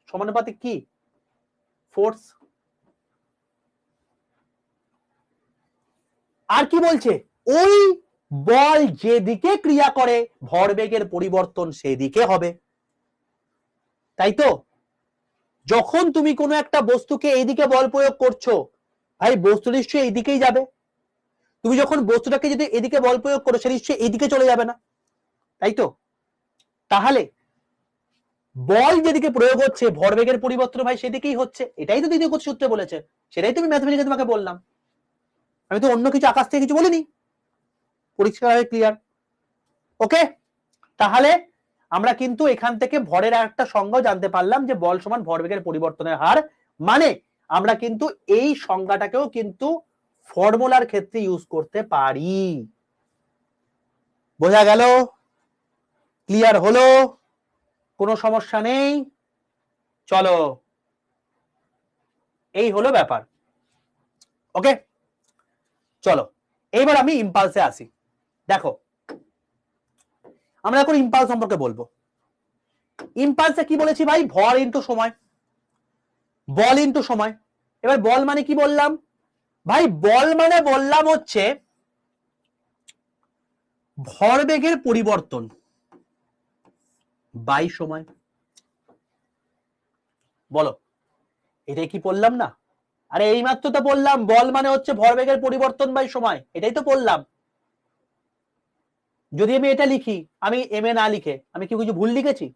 সমানুপাতিক কি ফোর্স। আর কি বলছে? ওই বল যেদিকে ক্রিয়া করে ভরবেগের পরিবর্তন সেদিকে হবে, তাই তো? যখন তুমি কোনো একটা বস্তুকে এইদিকে বল প্রয়োগ করছো ভাই বস্তু নিশ্চয়ই এইদিকেই যাবে। তুমি যখন বস্তুটাকে যদি এদিকে বল প্রয়োগ করো সে নিশ্চয়ই এইদিকে চলে যাবে না, তাই তো? তাহলে বল যেদিকে প্রয়োগ হচ্ছে ভরবেগের পরিবর্তন ভাই সেদিকেই হচ্ছে, এটাই তো দ্বিতীয় গতিসূত্রে বলেছে, সেটাই তুমি ম্যাথমেটিক্সে তোমাকে বললাম। আমি তো অন্য কিছু আকাশ থেকে কিছু বলিনি, পরিষ্কার ক্লিয়ার। ওকে, তাহলে আমরা কিন্তু এখান থেকে ভরের একটা সংজ্ঞা জানতে পারলাম যে বল সমান ভরবেগের পরিবর্তনের হার। মানে আমরা কিন্তু এই সংজ্ঞাটাকেও কিন্তু ফর্মুলার ক্ষেত্রে ইউজ করতে পারি। বোঝা গেল? ক্লিয়ার হলো? কোনো সমস্যা নেই? চলো, এই হলো ব্যাপার। ওকে, চলো এইবার আমি ইম্পালসে আসি। দেখো আমরা এখন ইম্পালস সম্পর্কে বলবো। ইম্পালসে কি বলেছি ভাই? ভর ইনটু সময়, বল ইনটু সময়। এবার বল মানে কি বললাম ভাই? বল মানে বললাম হচ্ছে ভরবেগের পরিবর্তন বাই সময়। বলো এটাই কি বললাম না? আরে এইমাত্র তো বললাম বল মানে হচ্ছে ভরবেগের পরিবর্তন বাই সময়, এটাই তো বললাম। যদি আমি এটা লিখি, আমি এম এ না লিখে আমি কি কিছু ভুল লিখেছি?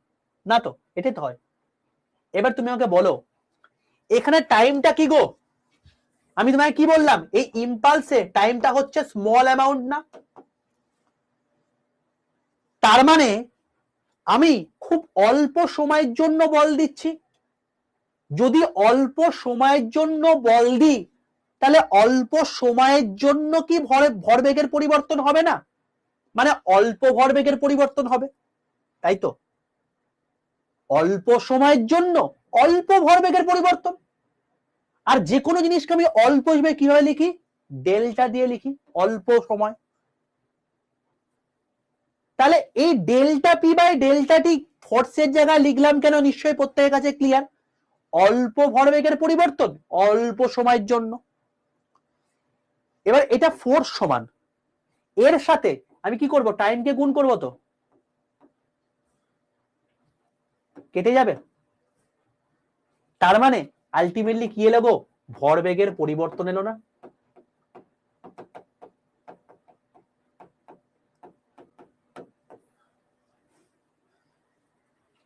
না তো, এটাই তো হয়। এবার তুমি আমাকে বলো এখানে টাইমটা কি গো? আমি তোমাকে কি বললাম? এই ইম্পালসে টাইমটা হচ্ছে স্মল অ্যামাউন্ট না? তার মানে আমি খুব অল্প সময়ের জন্য বল দিচ্ছি। যদি অল্প সময়ের জন্য বল দিই তাহলে অল্প সময়ের জন্য কি ভরবেগের পরিবর্তন হবে না? মানে অল্প ভরবেগের পরিবর্তন হবে, তাই তো? অল্প সময়ের জন্য অল্প ভরবেগের পরিবর্তন। আর যে কোনো জিনিসকে আমি অল্প হিসেবে কিভাবে লিখি? ডেল্টা দিয়ে লিখি, অল্প সময়। তাহলে এই ডেল্টা পি বাই ডেল্টা টি ফোর্সের জায়গায় লিখলাম কেন? নিশ্চয়ই প্রত্যেকের কাছে ক্লিয়ার, অল্প ভরবেগের পরিবর্তন অল্প সময়ের জন্য। এবার এটা ফোর্স সমান, এর সাথে আমি কি করব? টাইমকে গুণ করব, তো কেটে যাবে। তার মানে আলটিমেটলি কি এলো গো? ভরবেগের পরিবর্তন এলো না।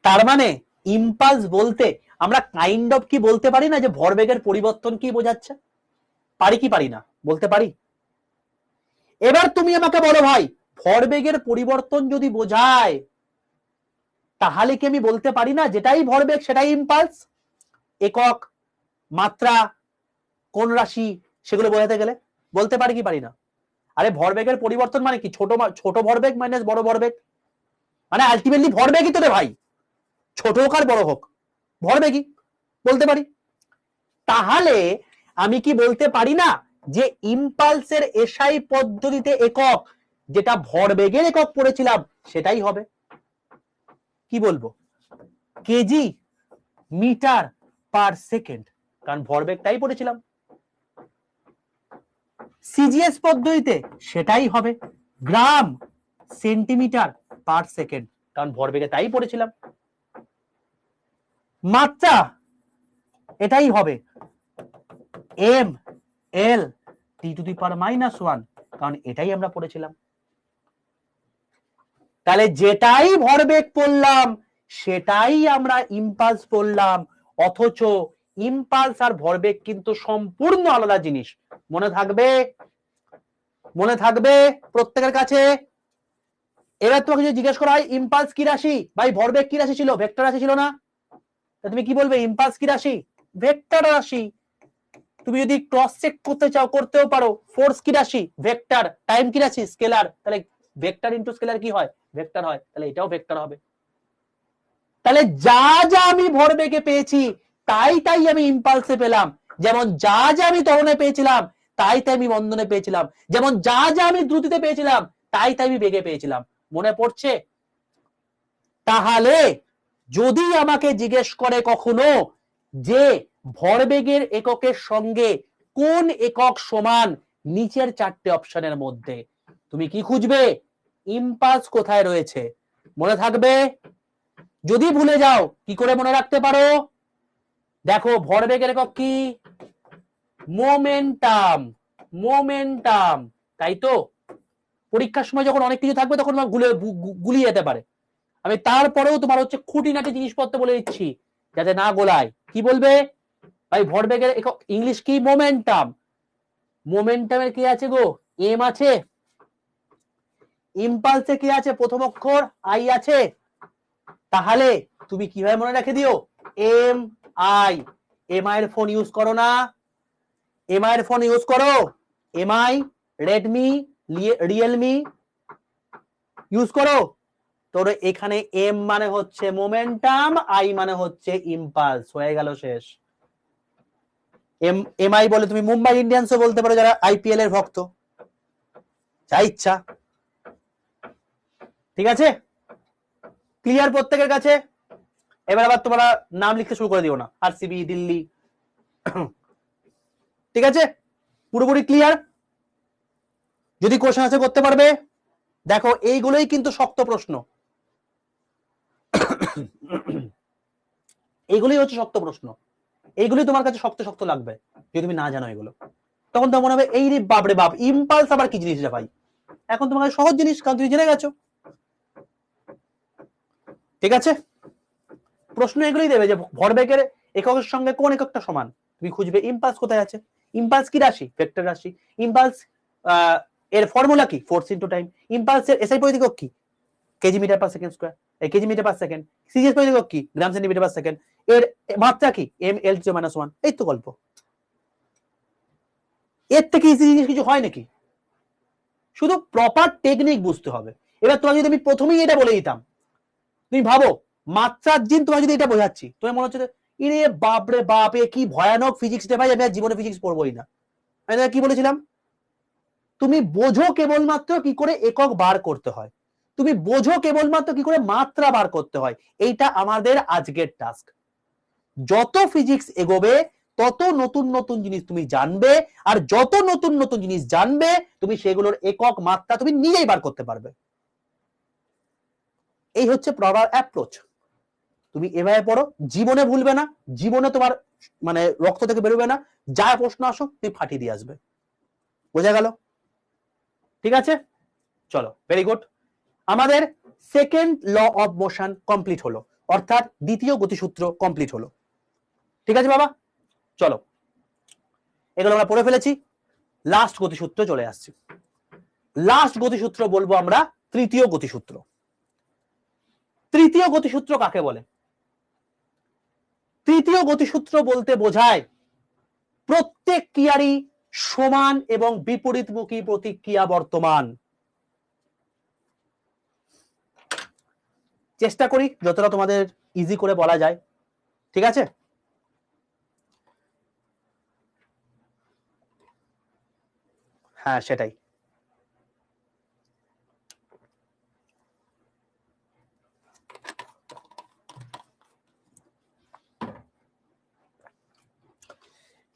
তার মানে ইম্পালস বলতে আমরা কাইন্ড অফ কি বলতে পারি না যে ভরবেগের পরিবর্তন কি বোঝাচ্ছে? পারি কি পারি না? বলতে পারি। এবার তুমি আমাকে বলো ভাই, ভরবেগের পরিবর্তন যদি বোঝায় তাহলে কি আমি বলতে পারি না যেটাই ভরবেগ সেটাই ইম্পালস? একক, মাত্রা, কোন রাশি, সেগুলো বোঝাতে গেলে বলতে পারি কি পারি না? আরে ভরবেগের পরিবর্তন মানে কি? ছোট ভরবেগ মাইনাস বড় ভরবেগ, মানে আলটিমেটলি ভরবেগই তো রে ভাই, ছোট হোক আর বড় হোক ভরবেগই, বলতে পারি। তাহলে আমি কি বলতে পারি না যে ইম্পালসের এসআই পদ্ধতিতে একক যেটা ভরবেগের একক পড়েছিলাম সেটাই হবে? কি বলবো? কেজি মিটার পার সেকেন্ড, কারণ ভরবেগটাই পড়েছিলাম। সিজিএস পদ্ধতিতে সেটাই হবে গ্রাম সেন্টিমিটার পার সেকেন্ড, কারণ ভরবেগে তাই পড়েছিলাম। মাত্রা এটাই হবে M L T two the পাওয়ার -1, কারণ এটাই আমরা পড়েছিলাম। তাহলে যেটাই ভরবেগ পড়লাম সেটাই আমরা ইম্পালস পড়লাম, অথচ ইম্পালস আর ভরবেগ কিন্তু সম্পূর্ণ আলাদা জিনিস। মনে থাকবে? মনে থাকবে প্রত্যেকের কাছে? এবার তোমাকে যদি জিজ্ঞেস করা হয় ইম্পালস কি রাশি, ভাই ভরবেগ কি রাশি ছিল? ভেক্টর রাশি ছিল না? তুমি কি বলবে? ইম্পালস কি রাশি? ভেক্টর রাশি। তুমি যদি ক্রস চেক করতে চাও করতেও পারো। ফোর্স কি রাশি? ভেক্টর। টাইম কি রাশি? স্কেলার। তাহলে ভেক্টর ইনটু স্কেলার কি হয়? ভেক্টর হয়। তাহলে এটাও ভেক্টর হবে। তাহলে যা যা আমি ভরবেগে পেয়েছি তাই তাই আমি ইম্পালসে পেলাম, যেমন যা যা আমি ত্বরণে পেয়েছিলাম তাই তাই আমি বন্ধনে পেয়েছিলাম, যেমন যা যা আমি দ্রুতিতে পেয়েছিলাম তাই তাই আমি বেগে পেয়েছিলাম। মনে পড়ছে? তাহলে যদি আমাকে জিজ্ঞেস করে কখনো যে ভরবেগের এককের সঙ্গে কোন একক সমান নিচের চারটে অপশনের মধ্যে, তুমি কি খুঁজবে? ইম্পালস কোথায় রয়েছে। মনে থাকবে? যদি ভুলে যাও কি করে মনে রাখতে পারো? দেখো ভরবেগের একক কি? মোমেন্টাম। মোমেন্টাম, তাই তো? পরীক্ষার সময় যখন অনেক কিছু থাকবে তখন গুলিয়ে যেতে পারে। আমি তারপরেও তোমার হচ্ছে খুঁটিনাটি জিনিসপত্র বলে দিচ্ছি যাতে না গোলায়। কি বলবে ভাই? ভরবেগের একক ইংলিশ কি? মোমেন্টাম। মোমেন্টামের কি আছে গো? এম আছে। ইম্পালসে কি আছে? প্রথম অক্ষর আই আছে। তাহলে তুমি কিভাবে মনে রেখে দিও? M I. এম আই এর ফোন ইউজ করো না? এম আই এর ফোন ইউজ করো? M I, Redmi, Realme use করো? তোর এখানে এম মানে হচ্ছে মোমেন্টাম, আই মানে হচ্ছে ইম্পালস। হয়ে গেল, শেষ। এম আই বলে তুমি মুম্বাই ইন্ডিয়ান্সও বলতে পারো যারা আইপিএল এর ভক্ত, যা ইচ্ছা। ঠিক আছে? ক্লিয়ার প্রত্যেকের কাছে? এবার আবার তোমরা নাম লিখতে শুরু করে দিও না, আরসিবি, দিল্লি। ঠিক আছে? পুরোপুরি ক্লিয়ার? যদি কোশ্চেন আছে করতে পারবে। দেখো এইগুলোই কিন্তু শক্ত প্রশ্ন, এইগুলোই হচ্ছে শক্ত প্রশ্ন। এইগুলি তোমার কাছে শক্ত শক্ত লাগবে যদি তুমি না জানো এগুলো। তখন তো মনে হবে এই রে বাপরে বাপ, ইম্পালস আবার কি জিনিস রে ভাই। এখন তোমার কাছে সহজ জিনিস, কারণ তুমি জেনে গেছো। ঠিক আছে? প্রশ্ন এগুলোই দেবে যে ভরবেগের এককের সঙ্গে কোন এককটা সমান। তুমি খুঁজবে ইম্পালস কোথায় আছে। ইম্পালস কি রাশি? ভেক্টর রাশি। ইম্পালস এর ফর্মুলা কি? Force into time. ইম্পালসের এসআই পরিধিক কি? KG metre per second square, KG metre per second. CGS পরিধিক কি? Gram centimeter per second. এর মাত্রা কি? M L two -1। এই তো গল্প। এর থেকে ইজি জিনিস কিছু হয় নাকি? শুধু প্রপার টেকনিক বুঝতে হবে। এবার তোমাকে যদি আমি প্রথমেই এটা বলে দিতাম, তুমি ভাবো মাত্রার জিন তোমাকে যদি এটা বোঝাচ্ছি, তোমার মনে হচ্ছে ইরে বাপরে বাপ, এ কি ভয়ানক ফিজিক্স রে ভাই, আমি আর জীবনে ফিজিক্স পড়বোই না। আমি কি বলেছিলাম? তুমি বোঝো কেবলমাত্র কি করে একক বার করতে হয়, তুমি বোঝো কেবলমাত্র কি করে মাত্রা বার করতে হয়। এইটা আমাদের আজকের টাস্ক। যত ফিজিক্স এগোবে তত নতুন নতুন জিনিস তুমি জানবে, আর যত নতুন নতুন জিনিস জানবে তুমি সেগুলোর একক মাত্রা তুমি নিজেই বার করতে পারবে। এই হচ্ছে প্রপার অ্যাপ্রোচ। তুমি এভাবে পড়ো, জীবনে ভুলবে না, জীবনে তোমার মানে রক্ত থেকে বেরোবে না, যা প্রশ্ন আসো তুমি ফাটিয়ে দিয়ে আসবে। বোঝা গেল? ঠিক আছে, চলো, ভেরি গুড। আমাদের second law of motion complete হলো, অর্থাৎ দ্বিতীয় গতিসূত্র কমপ্লিট হলো। ঠিক আছে বাবা, চলো এগুলো আমরা পড়ে ফেলেছি। লাস্ট গতিসূত্র চলে আসছি। লাস্ট গতিসূত্র বলবো আমরা তৃতীয় গতিসূত্র। তৃতীয় গতিসূত্র কাকে বলে? তৃতীয় গতিসূত্র বলতে বোঝায় প্রত্যেক ক্রিয়ারই সমান এবং বিপরীতমুখী প্রতিক্রিয়া বর্তমান। চেষ্টা করি যতটা তোমাদের ইজি করে বলা যায়। ঠিক আছে, হ্যাঁ সেটাই।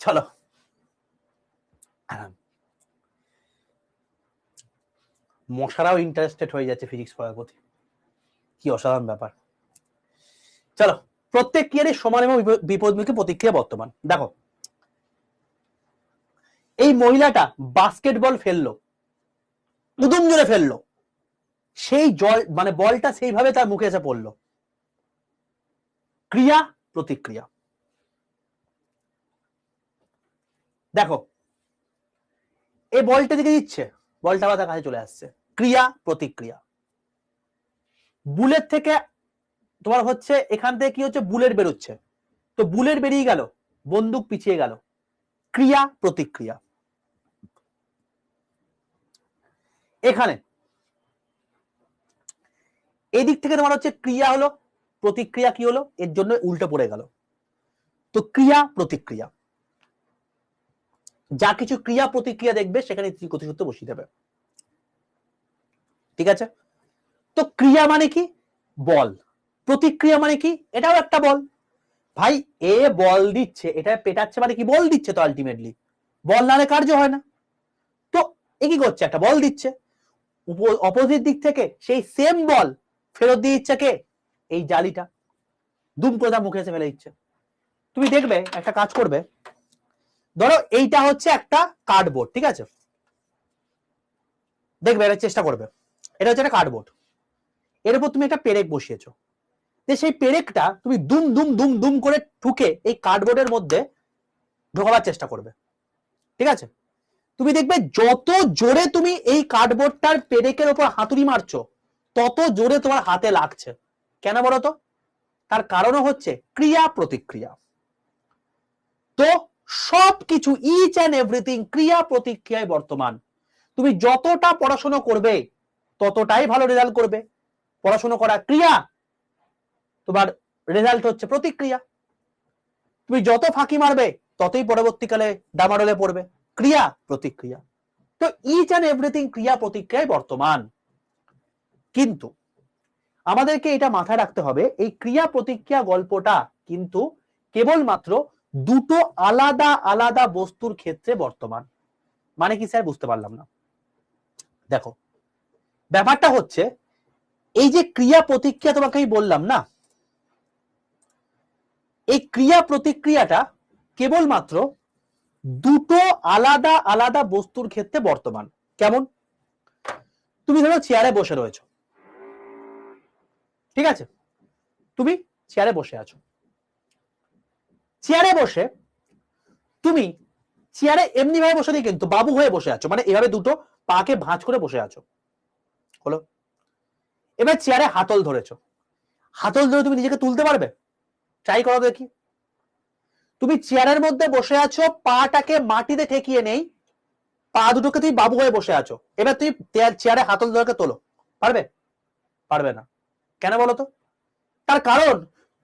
চলো, মশারাও ইন্টারেস্টেড হয়ে যাচ্ছে ফিজিক্স পড়ার প্রতি, কি অসাধারণ ব্যাপার। চলো, প্রত্যেক ক্রিয়ারই সমান এবং বিপরীতমুখী প্রতিক্রিয়া বর্তমান। দেখো, এই মহিলাটা বাস্কেটবল ফেললো, উদুম জোরে ফেললো, সেই জল মানে বলটা সেইভাবে তার মুখে এসে পড়লো। ক্রিয়া প্রতিক্রিয়া। দেখো, এই বলটা দিকে দিচ্ছে, বলটা আবার তার কাছে চলে আসছে, ক্রিয়া প্রতিক্রিয়া। বুলেট থেকে তোমার হচ্ছে এখান থেকে কি হচ্ছে, বুলেট বেরোচ্ছে, তো বুলেট বেরিয়ে গেল, বন্দুক পিছিয়ে গেল, ক্রিয়া প্রতিক্রিয়া। এখানে এদিক থেকে তোমার হচ্ছে ক্রিয়া হলো, প্রতিক্রিয়া কি হলো, এর জন্য উল্টো পড়ে গেল, তো ক্রিয়া প্রতিক্রিয়া। যা কিছু ক্রিয়া প্রতিক্রিয়া দেখবে সেখানে গতিসূত্র বসিয়ে দেবে। ঠিক আছে, তো ক্রিয়া মানে কি, বল, প্রতিক্রিয়া মানে কি, এটাও একটা বল। ভাই এ বল দিচ্ছে, এটা পেটাচ্ছে মানে কি, বল দিচ্ছে তো আলটিমেটলি, বল নালে কার্য হয় না। তো এ কি করছে, একটা বল দিচ্ছে, অপোজিট দিক থেকে সেই সেম বল ফেরত দিয়ে দিচ্ছে কে, এই জালিটা, দুম করে তার মুখে এসে ফেলে দিচ্ছে। তুমি দেখবে একটা কাজ করবে, ধরো এইটা হচ্ছে একটা কার্ডবোর্ড, ঠিক আছে, দেখবে এটা চেষ্টা করবে, এটা হচ্ছে একটা কার্ডবোর্ড, এর উপর তুমি একটা পেরেক বসিয়েছো, যে সেই পেরেকটা তুমি দুম দুম দুম দুম করে ঠুকে এই কার্ডবোর্ডের মধ্যে ঢোকাবার চেষ্টা করবে। ঠিক আছে, তুমি দেখবে যত জোরে তুমি এই কার্ডবোর্ডটার পেরেকের উপর হাতুড়ি মারছো তত জোরে তোমার হাতে লাগছে। কেন বলো তো? তার কারণ হচ্ছে ক্রিয়া প্রতিক্রিয়া। তো সবকিছু ইচ অ্যান্ড এভরিথিং ক্রিয়া প্রতিক্রিয়ায় বর্তমান। তুমি যতটা পড়াশোনা করবে ততটাই ভালো রেজাল্ট করবে। পড়াশোনা করা ক্রিয়া, তোমার রেজাল্ট হচ্ছে প্রতিক্রিয়া। তুমি যত ফাঁকি মারবে ততই পরবর্তীকালে ডামাডোলে পড়বে, ক্রিয়া প্রতিক্রিয়া। তো ইচ অ্যান্ড এভরিথিং ক্রিয়া প্রতিক্রিয়ায় বর্তমান। কিন্তু আমাদেরকে এটা মাথায় রাখতে হবে, এই ক্রিয়া প্রতিক্রিয়া গল্পটা কিন্তু কেবলমাত্র দুটো আলাদা আলাদা বস্তুর ক্ষেত্রে বর্তমান। মানে কি স্যার, বুঝতে পারলাম না। দেখো, ব্যাপারটা হচ্ছে এই যে ক্রিয়া প্রতিক্রিয়া তোমাকে আমি বললাম না, এই ক্রিয়া প্রতিক্রিয়াটা কেবলমাত্র দুটো আলাদা আলাদা বস্তুর ক্ষেত্রে বর্তমান। কেমন? তুমি ধরো চেয়ারে বসে রয়েছো, ঠিক আছে, তুমি চেয়ারে বসে আছো, চেয়ারে বসে তুমি চেয়ারে এমনি ভাবে বসে নেই, কিন্তু বাবু হয়ে বসে আছো, মানে এভাবে দুটো পাকে ভাঁজ করে বসে আছো, হলো। এবার চেয়ারে হাতল ধরেছো, হাতল ধরে তুমি নিজেকে তুলতে পারবে? ট্রাই করো দেখি। তুমি চেয়ারের মধ্যে বসে আছো, পাটাকে মাটিতে ঠেকিয়ে নেই, পা দুটোকে তুমি বাবু হয়ে বসে আছো, এবার তুমি চেয়ারে হাতল ধরে তোলো, পারবে? পারবে না। কেন বলো তো? তার কারণ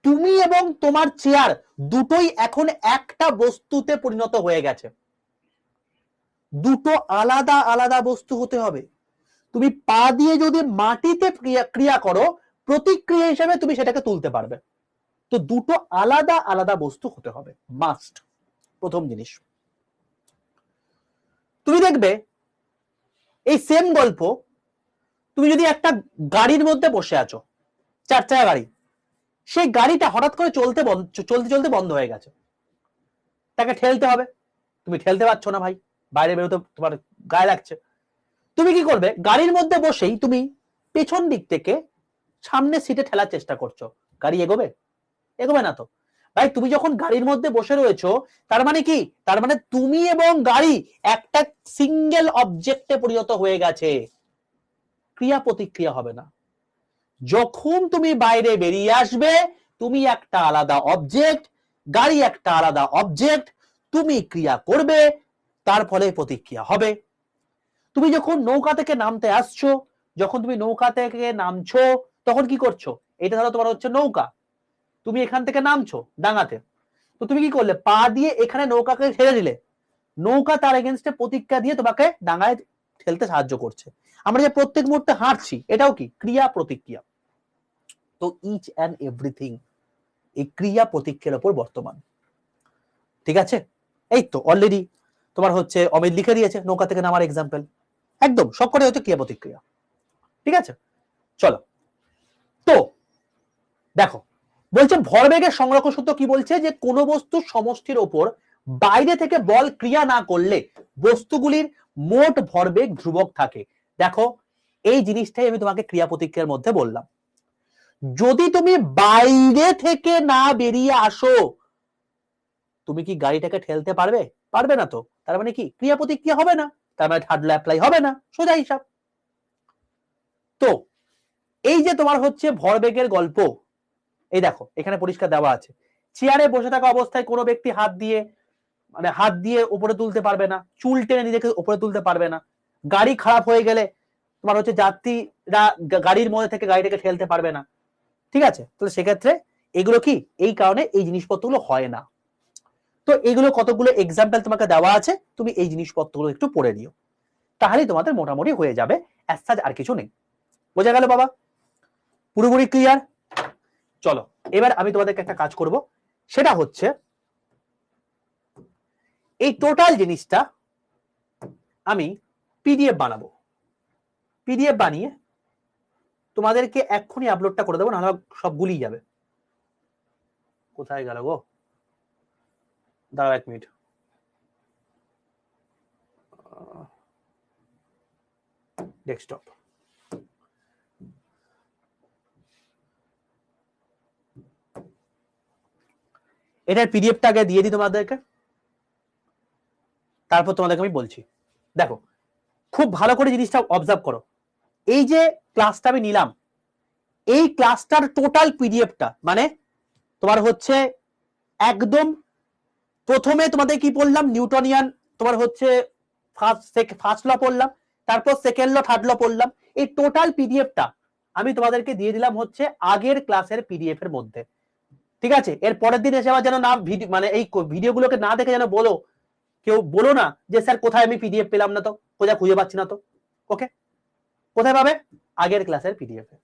তুমি এবং তোমার চেয়ার দুটোই এখন একটা বস্তুতে পরিণত হয়ে গেছে। দুটো আলাদা আলাদা বস্তু হতে হবে। তুমি পা দিয়ে যদি মাটিতে ক্রিয়া করো, প্রতিক্রিয়া হিসেবে তুমি সেটাকে তুলতে পারবে। তো দুটো আলাদা আলাদা বস্তু হতে হবে, মাস্ট। প্রথম জিনিস, তুমি দেখবে এই সেম গল্প, তুমি যদি একটা গাড়ির মধ্যে বসে আছো, 4 চাকা গাড়ি, সেই গাড়িটা হঠাৎ করে চলতে চলতে বন্ধ হয়ে গেছে, তাকে ঠেলতে হবে, তুমি ঠেলতে পারছো না ভাই, বাইরে বেরোতে তোমার গায়ে লাগছে, তুমি কি করবে? গাড়ির মধ্যে বসেই তুমি পেছন দিক থেকে সামনে সিটে ঠেলার চেষ্টা করছো, গাড়ি এগোবে? এগোবে না তো ভাই। তুমি যখন গাড়ির মধ্যে বসে রয়েছো, তার মানে কি? তার মানে তুমি এবং গাড়ি একটা সিঙ্গেল অবজেক্টে পরিণত হয়ে গেছে, ক্রিয়া প্রতিক্রিয়া হবে না। যখন তুমি বাইরে বেরিয়ে আসবে, তুমি একটা আলাদা অবজেক্ট, গাড়ি একটা আলাদা অবজেক্ট, তুমি ক্রিয়া করবে, তার ফলে প্রতিক্রিয়া হবে। তুমি যখন নৌকা থেকে নামতে আসছো, যখন তুমি নৌকা থেকে নামছো, তখন কি করছো? এটা ধরো তোমার হচ্ছে নৌকা, তুমি এখান থেকে নামছো ডাঙাতে, তো তুমি কি করলে? পা দিয়ে এখানে নৌকাকে ঠেলে দিলে, নৌকা তার এগেনস্টে প্রতিক্রিয়া দিয়ে তোমাকে ডাঙায় ঠেলতে সাহায্য করছে। আমরা যে প্রত্যেক মুহূর্তে হাঁটছি, এটাও কি ক্রিয়া প্রতিক্রিয়া। তো ইচ অ্যান্ড এভরিথিং এই ক্রিয়া প্রতিক্রিয়ার উপর বর্তমান। ঠিক আছে, এই তো অলরেডি তোমার হচ্ছে অমিত লিখে দিয়েছে নৌকা থেকে নামার এক্সাম্পল, একদম সবকটাই হচ্ছে ক্রিয়া প্রতিক্রিয়া। ঠিক আছে, চলো। তো দেখো, বলছে ভরবেগের সংরক্ষণ সূত্র কি বলছে? যে কোনো বস্তুর সমষ্টির ওপর বাইরে থেকে বল ক্রিয়া না করলে বস্তুগুলির মোট ভরবেগ ধ্রুবক থাকে। দেখো, এই জিনিসটাই আমি তোমাকে ক্রিয়া প্রতিক্রিয়ার মধ্যে বললাম। যদি তুমি বাইরে থেকে না বেরিয়ে আসো, তুমি কি গাড়িটাকে ঠেলতে পারবে? পারবে না তো। তার মানে কি? ক্রিয়া প্রতিক্রিয়া হবে না, তার মানে থার্ড ল অ্যাপ্লাই হবে না, সোজা হিসাব। তো এই যে তোমার হচ্ছে ভরবেগের গল্প, এই দেখো এখানে পরিষ্কার দেওয়া আছে, চেয়ারে বসে থাকা অবস্থায় কোনো ব্যক্তি হাত দিয়ে উপরে তুলতে পারবে না, চুল টেনে নিজেকে উপরে তুলতে পারবে না। গাড়ি খারাপ হয়ে গেলে তোমার হচ্ছে যাত্রীরা গাড়ির মধ্যে থেকে গাড়িটাকে ঠেলতে পারবে না। ঠিক আছে, তাহলে সেক্ষেত্রে এগুলো কি, এই কারণে এই জিনিসপত্রগুলো হয় না। তো এগুলো কতগুলো এক্সাম্পল তোমাকে দেওয়া আছে, তুমি এই জিনিসপত্রগুলো একটু পড়ে নিও, তাহলেই তোমাদের মোটামুটি হয়ে যাবে, অ্যাজ সাচ আর কিছু নেই। বোঝা গেল বাবা? পুরোপুরি ক্লিয়ার? চলো এবার আমি তোমাদেরকে একটা কাজ করব, সেটা হচ্ছে এই টোটাল জিনিসটা আমি পিডিএফ বানাবো। পিডিএফ বানিয়ে তোমাদেরকে এক্ষুনি আপলোডটা করে দেবো, নাহলে সব গুলিয়ে যাবে। কোথায় গেল গো? দাঁড়াও 1 মিনিট। ডেস্কটপ, এটার পিডিএফটা আগে দিয়ে দিই তোমাদেরকে, তারপর তোমাদেরকে আমি বলছি। দেখো খুব ভালো করে জিনিসটা অবজার্ভ করো, এই যে ক্লাসটা আমি নিলাম, এই ক্লাসটার টোটাল পিডিএফটা মানে তোমার হচ্ছে একদম প্রথমে তোমাদের কি পড়লাম, নিউটনিয়ান তোমার হচ্ছে ফার্স্ট ল পড়লাম, তারপর সেকেন্ড ল, থার্ড ল পড়লাম। এই টোটাল পিডিএফটা আমি তোমাদেরকে দিয়ে দিলাম হচ্ছে আগের ক্লাসের পিডিএফ এর মধ্যে। ঠিক আছে, এর পরের দিন এসে আবার যেন না মানে এই ভিডিওগুলোকে না দেখে যেন কেউ বলো না যে স্যার কোথায় আমি পিডিএফ পেলাম না, তো কোথায় খুঁজে পাচ্ছি না। তো ওকে, কোথায় পাবে? আগের ক্লাসের পিডিএফ এ।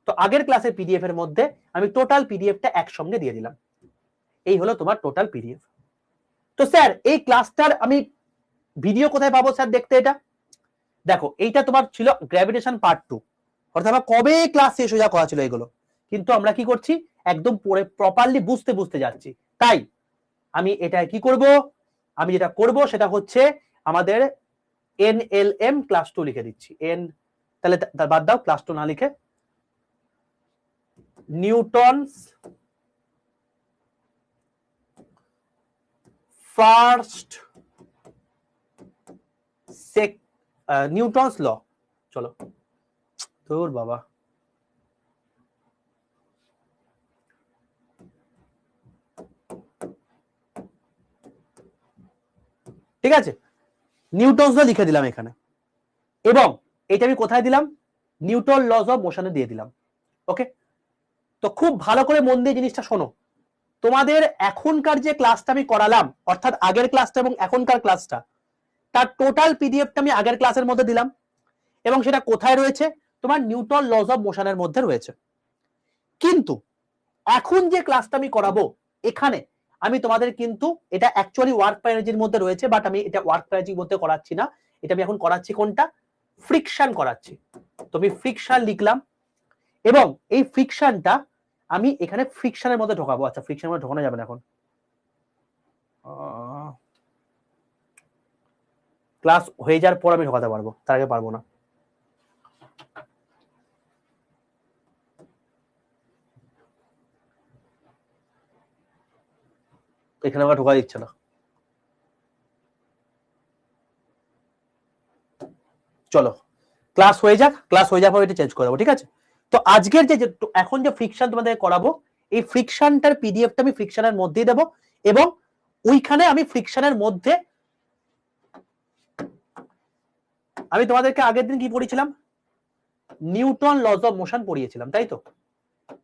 তো আগের ক্লাসের পিডিএফ এর মধ্যে আমি টোটাল পিডিএফটা একসঙ্গে দিয়ে দিলাম। এই হলো তোমার টোটাল পিডিএফ। তো স্যার এই ক্লাসটার আমি ভিডিও কোথায় পাবো স্যার দেখতে? এটা দেখো, এইটা তোমার ছিল গ্র্যাভিটেশন পার্ট 2, অর্থাৎ আমার কবে ক্লাস শেষ হয়ে যাওয়া কথা ছিল এগুলো, কিন্তু আমরা কি করছি, একদম পড়ে প্রপারলি বুঝতে যাচ্ছি। তাই আমি এটা কি করব, আমি যেটা করব সেটা হচ্ছে আমাদের NLM ক্লাস 2 লিখে দিচ্ছি। তাহলে বাদ দাও, ক্লাস 2 না লিখে নিউটনস ফার্স্ট নিউটনস ল। চলো তোর বাবা, ঠিক আছে, নিউটনস ল লিখে দিলাম এখানে, এবং এটা আমি কোথায় দিলাম, নিউটন লজ অফ মোশনে দিয়ে দিলাম। ওকে, তো খুব ভালো করে মন দিয়ে জিনিসটা শোনো, তোমাদের এখনকার যে ক্লাসটা আমি করালাম, অর্থাৎ আগের ক্লাসটা এবং এখনকার ক্লাসটা, তার টোটাল পিডিএফটা আমি আগের ক্লাসের মধ্যে দিলাম, এবং সেটা কোথায় রয়েছে? তোমার নিউটন লজ অফ মোশনের মধ্যে রয়েছে। কিন্তু এখন যে ক্লাসটা আমি করাবো এখানে আমি তোমাদের কিন্তু এটা অ্যাকচুয়ালি ওয়ার্ক বাই এনার্জির মধ্যে রয়েছে, বাট আমি এটা ওয়ার্ক বাই এনার্জির মধ্যে করাচ্ছি না, এটা আমি এখন করাচ্ছি কোনটা? ফ্রিকশন করাচ্ছি। তো আমি ফ্রিকশন লিখলাম এবং এই ফ্রিকশনটা আমি এখানে ফ্রিকশনের মধ্যে ঢোকাবো। আচ্ছা, ফ্রিকশনের মধ্যে ঢোকানো যাবে না এখন, ক্লাস হয়ে যাওয়ার পর আমি ঢোকাতে পারবো, তার আগে পারবো না। এখানে আমার ঢোকা দিচ্ছে না। চলো ক্লাস হয়ে যাক, ক্লাস হয়ে যাওয়ার পর এটা চেঞ্জ করে দেবো, ঠিক আছে? তো আজকের যে এখন যে ফ্রিকশন তোমাদের করাবো, এই ফ্রিকশনটার পিডিএফটা আমি ফ্রিকশনের মধ্যেই দেবো এবং ওইখানে আমি ফ্রিকশনের মধ্যে আমি তোমাদেরকে আগের দিন কি পড়িয়েছিলাম? নিউটন লজ অফ মোশন পড়িয়েছিলাম, তাই তো?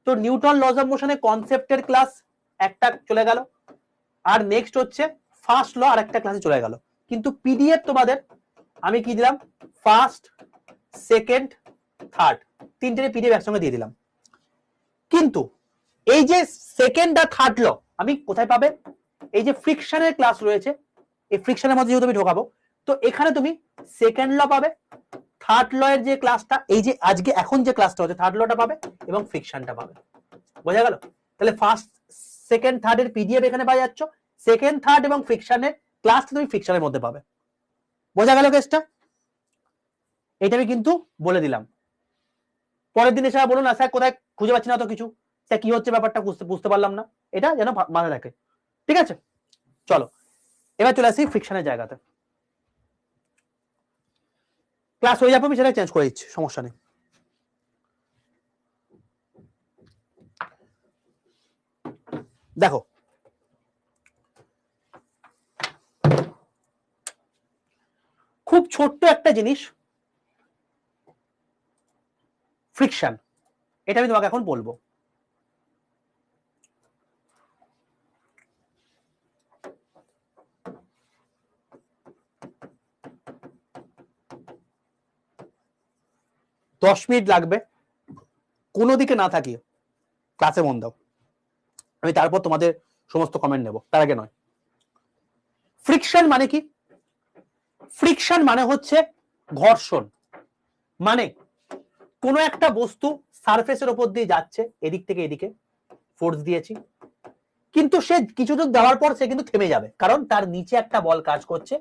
তো নিউটন লজ অফ মোশনের কনসেপ্টের ক্লাস একটা চলে গেল, আর নেক্সট হচ্ছে ফার্স্ট ল আর একটা ক্লাসে চলে গেল। কিন্তু পিডিএফ তোমাদের আমি কি দিলাম? ফার্স্ট, সেকেন্ড, থার্ড, তিনটে পিডিএফ একসঙ্গে দিয়ে দিলাম। কিন্তু এই যে সেকেন্ড আর থার্ড ল আমি কোথায় পাবে? এই যে ফ্রিকশনের ক্লাস রয়েছে, এই ফ্রিকশনের মধ্যে যেহেতু আমি ঢোকাবো, তো এখানে তুমি সেকেন্ড ল পাবে, থার্ড ল এর যে ক্লাসটা, এই যে আজকে এখন যে ক্লাসটা হচ্ছে থার্ড লটা পাবে এবং ফ্রিকশনটা পাবে। বোঝা গেল? তাহলে ফার্স্ট, সেকেন্ড, থার্ড এর পিডিএফ এখানে পাই যাচ্ছ, সেকেন্ড, থার্ড এবং ফ্রিকশনের ক্লাসটা তুমি ফ্রিকশনের মধ্যে পাবে। বোঝা গেল কেসটা? এটা আমি কিন্তু বলে দিলাম। পরের দিন এসে বলো না স্যার কোথায় খুঁজে পাচ্ছি না তো কিছু, স্যার কি হচ্ছে ব্যাপারটা বুঝতে পারলাম না, এটা যেন মাথায় রাখে, ঠিক আছে? চলো এবার চলে আসি ফ্রিকশনের জায়গাতে। ক্লাস হয়ে যাবে, আমি সেটা চেঞ্জ করে দিচ্ছি, সমস্যা নেই। দেখো খুব ছোট্ট একটা জিনিস, ফ্রিকশন, এটা আমি তোমাকে এখন বলবো। দশ মিনিট লাগবে, কোনো দিকে না থাকিও, ক্লাসে মন দাও, আমি তারপর তোমাদের সমস্ত কমেন্ট নেব, তার আগে নয়। ফ্রিকশন মানে কি? ফ্রিকশন মানে হচ্ছে ঘর্ষণ। মানে কোনো একটা বস্তু সারফেসের উপর দিয়ে যাচ্ছে, এদিক থেকে এদিকে ফোর্স দিয়েছি, কিন্তু সে কিছু দূর দেওয়ার পর সে কিন্তু থেমে যাবে, কারণ তার নিচে একটা বল কাজ করছে,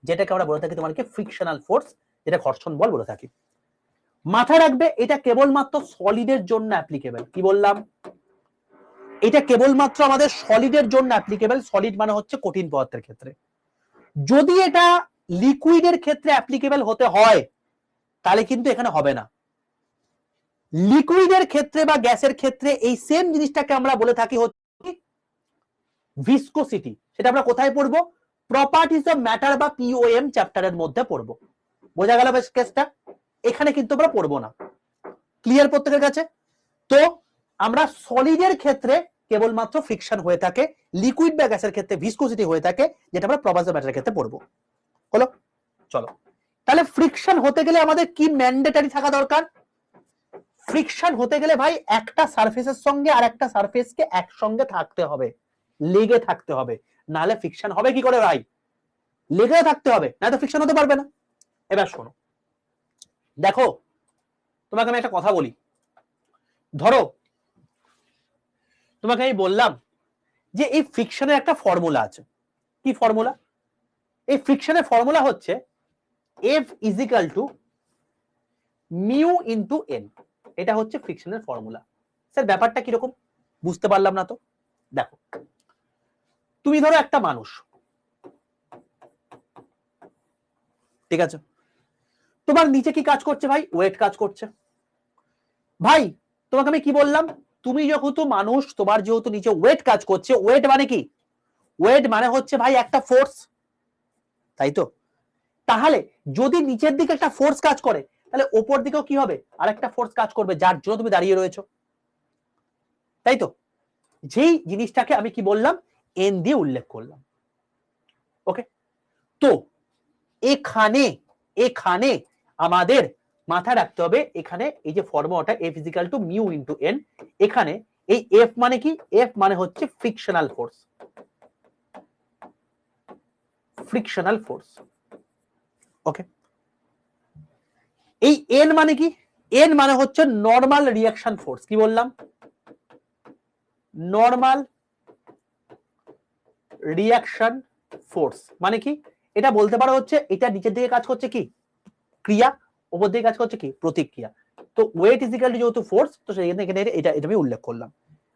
যেটাকে আমরা বলে থাকি তোমাকে ফ্রিকশনাল ফোর্স, যেটা ঘর্ষণ বল বলে থাকি। মাথায় রাখবে এটা কেবলমাত্র সলিডের জন্য অ্যাপ্লিকেবল। কি বললাম? এটা কেবলমাত্র আমাদের সলিডের জন্য অ্যাপ্লিকেবল। সলিড মানে হচ্ছে কঠিন পদার্থের ক্ষেত্রে। যদি এটা লিকুইডের ক্ষেত্রে অ্যাপ্লিকেবল হতে হয় তাহলে কিন্তু এখানে হবে না। লিকুইডের ক্ষেত্রে বা গ্যাসের ক্ষেত্রে এই সেম জিনিসটাকে আমরা বলে থাকি হচ্ছে ভিসকোসিটি। সেটা আমরা কোথায় পড়বো? প্রপার্টিজ অফ ম্যাটার বা পিওএম চ্যাপ্টারের মধ্যে পড়বো। বোঝা গেল বেশ কেসটা? এখানে কিন্তু আমরা পড়বো না। ক্লিয়ার প্রত্যেকের কাছে? তো আমরা সলিডের ক্ষেত্রে কেবলমাত্র ফ্রিকশন হয়ে থাকে, লিকুইড বা গ্যাসের ক্ষেত্রে ভিসকোসিটি হয়ে থাকে, যেটা আমরা প্রপার্টিজ অফ ম্যাটারের ক্ষেত্রে পড়বো। হলো? চলো তাহলে ফ্রিকশন হতে গেলে আমাদের কি ম্যান্ডেটরি থাকা দরকার? ফ্রিকশন হতে গেলে ভাই একটা সারফেসের সঙ্গে আর একটা সারফেসকে একসঙ্গে থাকতে হবে, লেগে থাকতে হবে, নাহলে ফ্রিকশন হবে কি করে ভাই? লেগে থাকতে হবে, না তো ফ্রিকশন হতে পারবে না। এবার শোনো, দেখো তোমাকে আমি একটা কথা বলি। ধরো তোমাকে আমি বললাম যে এই ফ্রিকশনের একটা ফর্মুলা আছে। কি ফর্মুলা? এই ফ্রিকশনের ফর্মুলা হচ্ছে F = মিউ ইন্টু এন। এটা হচ্ছে ফ্রিকশনের ফর্মুলা। স্যার ব্যাপারটা কিরকম বুঝতে পারলাম না তো। দেখো তুমি ধরো একটা মানুষ, ঠিক আছে, তোমার নিচে কি কাজ করছে ভাই? ওয়েট কাজ করছে। ভাই তোমাকে আমি কি বললাম? তুমি যেহেতু মানুষ, তোমার যেহেতু নিচে ওয়েট কাজ করছে, ওয়েট মানে কি? ওয়েট মানে হচ্ছে ভাই একটা ফোর্স, তাই তো? তাহলে যদি নিচের দিকে একটা ফোর্স কাজ করে, তাহলে ওপর দিকেও কি হবে? আরেকটা ফোর্স কাজ করবে, যার জন্য তুমি দাঁড়িয়ে রয়েছো, তাই তো? যেই জিনিসটাকে আমি কি বললাম? এন দিয়ে উল্লেখ করলাম। ওকে, তো এখানে এখানে আমাদের মাথায় রাখতে হবে এখানে এই যে ফর্মুলাটা F is equal to mu into N, এখানে এই F মানে কি? F মানে হচ্ছে frictional force, frictional force. Okay, এই এন মানে কি? এন মানে হচ্ছে নর্মাল রিয়াকশন ফোর্স। কি বললাম? নর্মাল রিয়াকশন ফোর্স মানে কি? এটা বলতে পারো হচ্ছে এটা নিচের দিকে কাজ করছে কি ক্রিয়া, উপর দিকে কাজ করছে কি প্রতিক্রিয়া। তো ওয়েট ইজ ইকুয়াল টু যেহেতু ফোর্স, তো সেখানে এখানে এটা এটা আমি উল্লেখ করলাম।